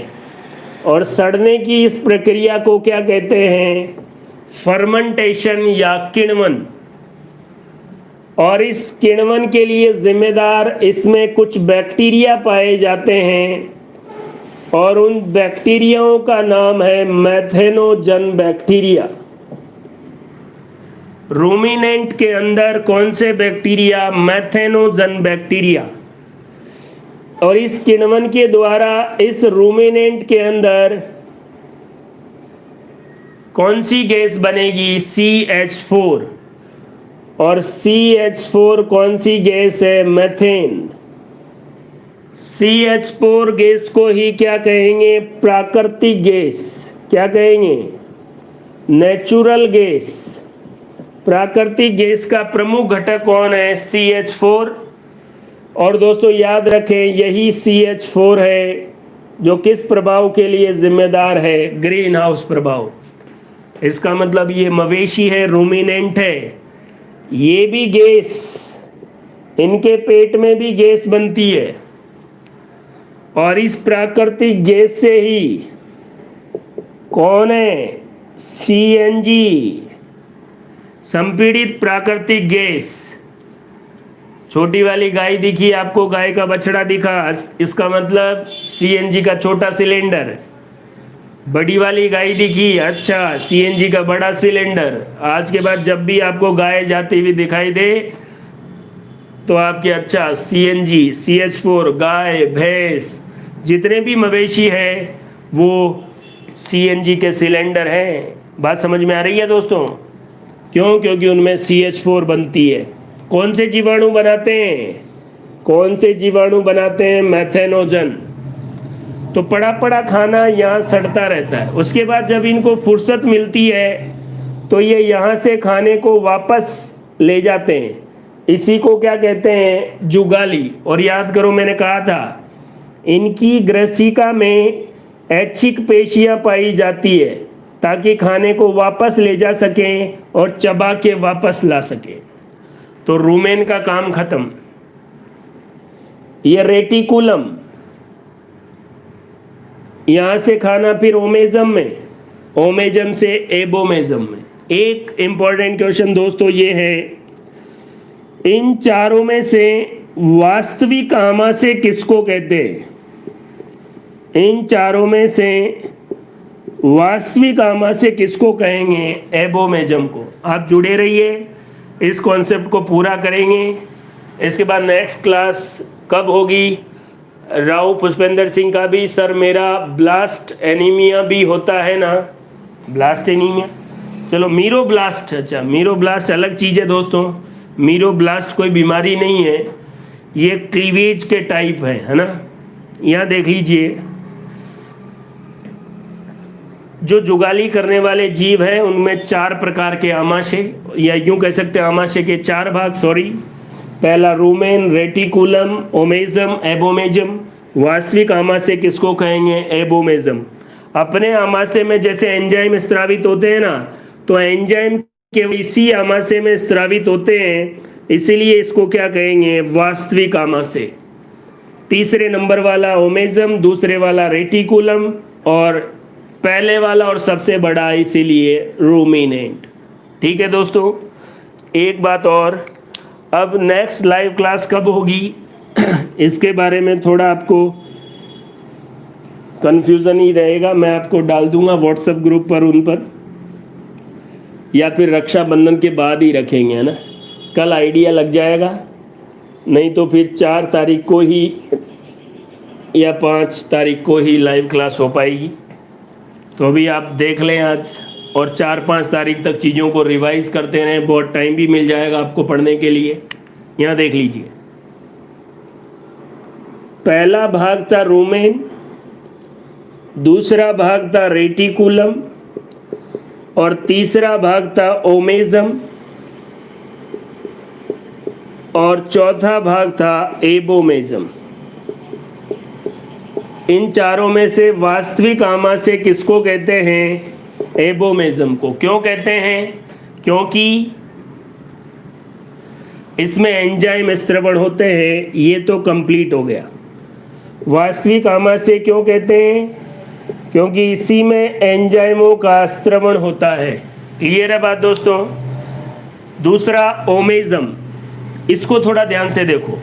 Speaker 1: और सड़ने की इस प्रक्रिया को क्या कहते हैं? फर्मेंटेशन या किण्वन। और इस किण्वन के लिए जिम्मेदार इसमें कुछ बैक्टीरिया पाए जाते हैं, और उन बैक्टीरियाओं का नाम है मैथेनोजन बैक्टीरिया। रूमिनेंट के अंदर कौन से बैक्टीरिया? मैथेनोजन बैक्टीरिया। और इस किण्वन के द्वारा इस रूमिनेंट के अंदर कौन सी गैस बनेगी? CH4। और CH4 कौन सी गैस है? मीथेन। CH4 गैस को ही क्या कहेंगे? प्राकृतिक गैस। क्या कहेंगे? Natural gas. प्राकृतिक गैस का प्रमुख घटक कौन है? CH4। और दोस्तों याद रखें, यही CH4 है जो किस प्रभाव के लिए जिम्मेदार है? ग्रीन हाउस प्रभाव। इसका मतलब ये मवेशी है, रूमिनेंट है, ये भी गैस, इनके पेट में भी गैस बनती है, और इस प्राकृतिक गैस से ही कौन है? CNG, संपीड़ित प्राकृतिक गैस। छोटी वाली गाय दिखी आपको, गाय का बछड़ा दिखा, इसका मतलब CNG का छोटा सिलेंडर। बड़ी वाली गाय दिखी, अच्छा, CNG का बड़ा सिलेंडर। आज के बाद जब भी आपको गाय जाती हुई दिखाई दे तो आपके अच्छा CNG, CH4, गाय, भैंस, जितने भी मवेशी है वो CNG के सिलेंडर हैं। बात समझ में आ रही है दोस्तों? क्यों? क्योंकि उनमें CH4 बनती है। कौन से जीवाणु बनाते हैं? कौन से जीवाणु बनाते हैं? मैथेनोजन। तो पड़ा पड़ा खाना यहाँ सड़ता रहता है। उसके बाद जब इनको फुर्सत मिलती है तो ये यहाँ से खाने को वापस ले जाते हैं। इसी को क्या कहते हैं? जुगाली। और याद करो, मैंने कहा था इनकी ग्रसिका में ऐच्छिक पेशियां पाई जाती है ताकि खाने को वापस ले जा सकें और चबा के वापस ला सकें। तो रूमेन का काम खत्म। ये रेटिकुलम, यहां से खाना फिर ओमेजम में, ओमेजम से एबोमेजम में। एक इंपॉर्टेंट क्वेश्चन दोस्तों ये है, इन चारों में से वास्तविक आमाशय किसको कहते हैं? इन चारों में से वास्तविक आमाशय किसको कहेंगे? एबोमेजम को। आप जुड़े रहिए, इस कॉन्सेप्ट को पूरा करेंगे। इसके बाद नेक्स्ट क्लास कब होगी? राव पुष्पेंद्र सिंह का भी, सर मेरा ब्लास्ट एनीमिया भी होता है ना? ब्लास्ट एनीमिया, चलो मीरो ब्लास्ट, अच्छा मीरो ब्लास्ट अलग चीज़ है दोस्तों। मीरो ब्लास्ट कोई बीमारी नहीं है, ये क्लीवेज के टाइप है ना। यहाँ देख लीजिए, जो जुगाली करने वाले जीव हैं उनमें 4 प्रकार के आमाशय, या यूं कह सकते हैं आमाशय के 4 भाग, सॉरी। पहला रूमेन, रेटिकुलम, ओमेजम, एबोमेजम। वास्तविक आमाशय किसको कहेंगे? एबोमेजम। अपने आमाशय में जैसे एंजाइम स्रावित होते हैं ना, तो एंजाइम के इसी आमाशय में स्रावित होते हैं, इसीलिए इसको क्या कहेंगे? वास्तविक आमाशय। तीसरे नंबर वाला ओमेजम, दूसरे वाला रेटिकुलम, और पहले वाला और सबसे बड़ा इसीलिए रूमिनेंट। ठीक है दोस्तों, एक बात और, अब नेक्स्ट लाइव क्लास कब होगी इसके बारे में थोड़ा आपको कन्फ्यूज़न ही रहेगा। मैं आपको डाल दूंगा व्हाट्सएप ग्रुप पर, उन पर, या फिर रक्षाबंधन के बाद ही रखेंगे, है ना। कल आइडिया लग जाएगा, नहीं तो फिर 4 तारीख को ही या 5 तारीख को ही लाइव क्लास हो पाएगी। तो अभी आप देख लें आज, और 4-5 तारीख तक चीज़ों को रिवाइज करते रहें, बहुत टाइम भी मिल जाएगा आपको पढ़ने के लिए। यहाँ देख लीजिए, पहला भाग था रूमेन, दूसरा भाग था रेटिकुलम, और तीसरा भाग था ओमेजम, और चौथा भाग था एबोमेजम। इन चारों में से वास्तविक आमाशय किसको कहते हैं? एबोमेजम को। क्यों कहते हैं? क्योंकि इसमें एंजाइम स्त्रवण होते हैं। ये तो कंप्लीट हो गया। वास्तविक आमाशय क्यों कहते हैं? क्योंकि इसी में एंजाइमों का स्त्रवण होता है। क्लियर है बात दोस्तों? दूसरा ओमेजम, इसको थोड़ा ध्यान से देखो।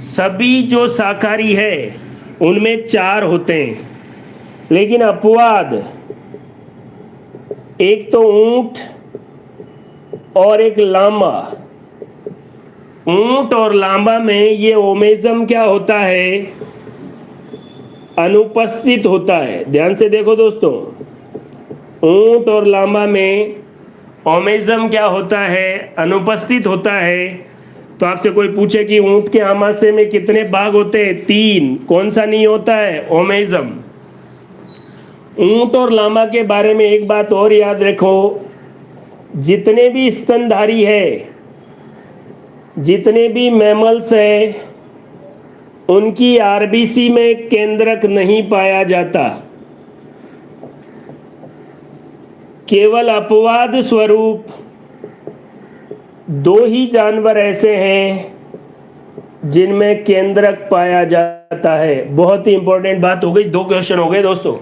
Speaker 1: सभी जो शाकाहारी है उनमें 4 होते हैं, लेकिन अपवाद एक तो ऊंट और एक लामा। ऊंट और लामा में ये ओमेजम क्या होता है? अनुपस्थित होता है। ध्यान से देखो दोस्तों, ऊंट और लामा में ओमेजम क्या होता है? अनुपस्थित होता है। तो आपसे कोई पूछे कि ऊंट के आमाशय में कितने भाग होते हैं? 3। कौन सा नहीं होता है? ओमेजम। ऊंट और लामा के बारे में एक बात और याद रखो, जितने भी स्तनधारी है, जितने भी मैमल्स है, उनकी आरबीसी में केंद्रक नहीं पाया जाता। केवल अपवाद स्वरूप 2 ही जानवर ऐसे हैं जिनमें केंद्रक पाया जाता है। बहुत ही इंपॉर्टेंट बात हो गई। 2 क्वेश्चन हो गए दोस्तों।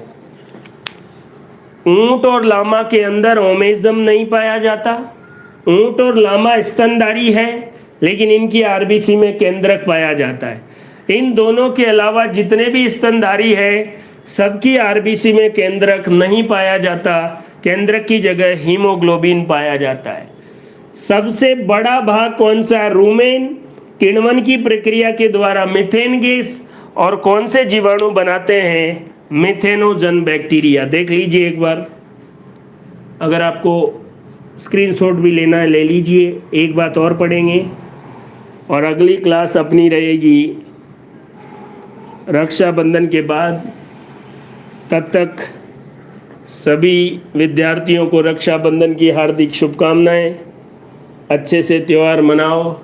Speaker 1: ऊंट और लामा के अंदर ओमेजम नहीं पाया जाता। ऊंट और लामा स्तनधारी है, लेकिन इनकी आरबीसी में केंद्रक पाया जाता है। इन दोनों के अलावा जितने भी स्तनधारी है, सबकी आरबीसी में केंद्रक नहीं पाया जाता। केंद्रक की जगह हीमोग्लोबिन पाया जाता है। सबसे बड़ा भाग कौन सा? रूमेन। किण्वन की प्रक्रिया के द्वारा मीथेन गैस और कौन से जीवाणु बनाते हैं? Methanogen bacteria. देख लीजिए एक बार, अगर आपको स्क्रीनशॉट भी लेना है ले लीजिए। एक बात और पढ़ेंगे, और अगली क्लास अपनी रहेगी रक्षाबंधन के बाद। तब तक सभी विद्यार्थियों को रक्षाबंधन की हार्दिक शुभकामनाएं। अच्छे से त्यौहार मनाओ,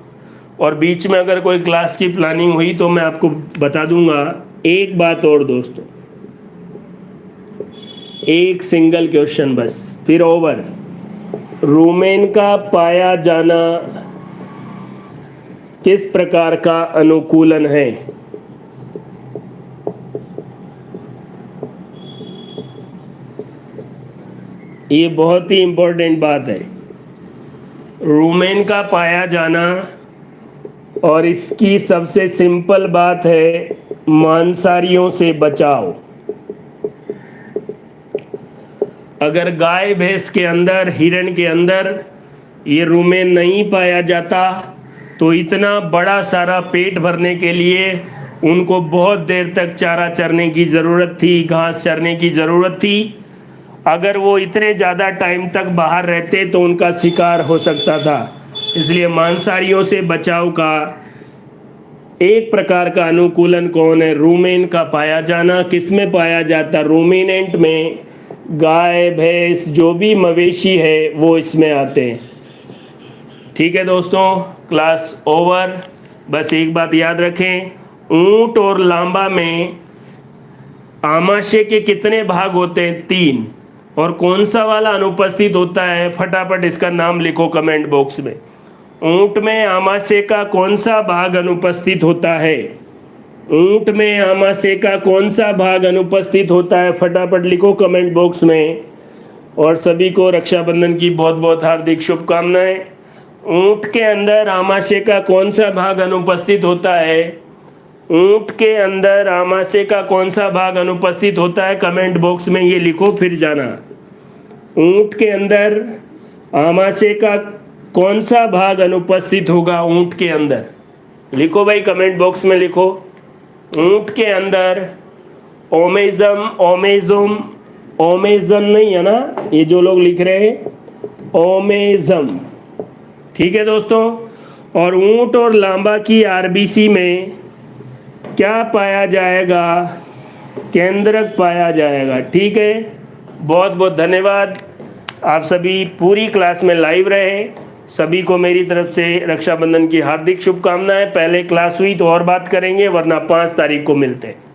Speaker 1: और बीच में अगर कोई क्लास की प्लानिंग हुई तो मैं आपको बता दूंगा। एक बात और दोस्तों, एक सिंगल क्वेश्चन बस, फिर ओवर। रूमेन का पाया जाना किस प्रकार का अनुकूलन है? ये बहुत ही इंपॉर्टेंट बात है। रूमेन का पाया जाना, और इसकी सबसे सिंपल बात है मांसाहारियों से बचाव। अगर गाय भैंस के अंदर, हिरण के अंदर ये रूमेन नहीं पाया जाता तो इतना बड़ा सारा पेट भरने के लिए उनको बहुत देर तक चारा चरने की ज़रूरत थी, घास चरने की ज़रूरत थी। अगर वो इतने ज़्यादा टाइम तक बाहर रहते तो उनका शिकार हो सकता था। इसलिए मांसाहारियों से बचाव का एक प्रकार का अनुकूलन कौन है? रूमेन का पाया जाना। किस में पाया जाता? रूमिनेंट में। गाय भैंस जो भी मवेशी है वो इसमें आते हैं। ठीक है दोस्तों, क्लास ओवर। बस एक बात याद रखें, ऊंट और लांबा में आमाशय के कितने भाग होते हैं? 3। और कौन सा वाला अनुपस्थित होता है? फटाफट इसका नाम लिखो कमेंट बॉक्स में। ऊंट में आमाशय का कौन सा भाग अनुपस्थित होता है? ऊंट में आमाशय का कौन सा भाग अनुपस्थित होता है? फटाफट लिखो कमेंट बॉक्स में। और सभी को रक्षाबंधन की बहुत बहुत हार्दिक शुभकामनाएं। ऊंट के अंदर आमाशय का कौन सा भाग अनुपस्थित होता है? ऊंट के अंदर आमाशय का कौन सा भाग अनुपस्थित होता है? कमेंट बॉक्स में ये लिखो फिर जाना। ऊंट के अंदर आमाशय का कौन सा भाग अनुपस्थित होगा? ऊंट के अंदर लिखो भाई, कमेंट बॉक्स में लिखो। ऊंट के अंदर ओमेजम, ओमेजोम, ओमेजन नहीं है ना, ये जो लोग लिख रहे हैं ओमेजम, ठीक है दोस्तों। और ऊंट और लांबा की आरबीसी में क्या पाया जाएगा? केंद्रक पाया जाएगा, ठीक है। बहुत बहुत धन्यवाद। आप सभी पूरी क्लास में लाइव रहे, सभी को मेरी तरफ से रक्षाबंधन की हार्दिक शुभकामनाएं। पहले क्लास हुई तो और बात करेंगे, वरना 5 तारीख को मिलते हैं।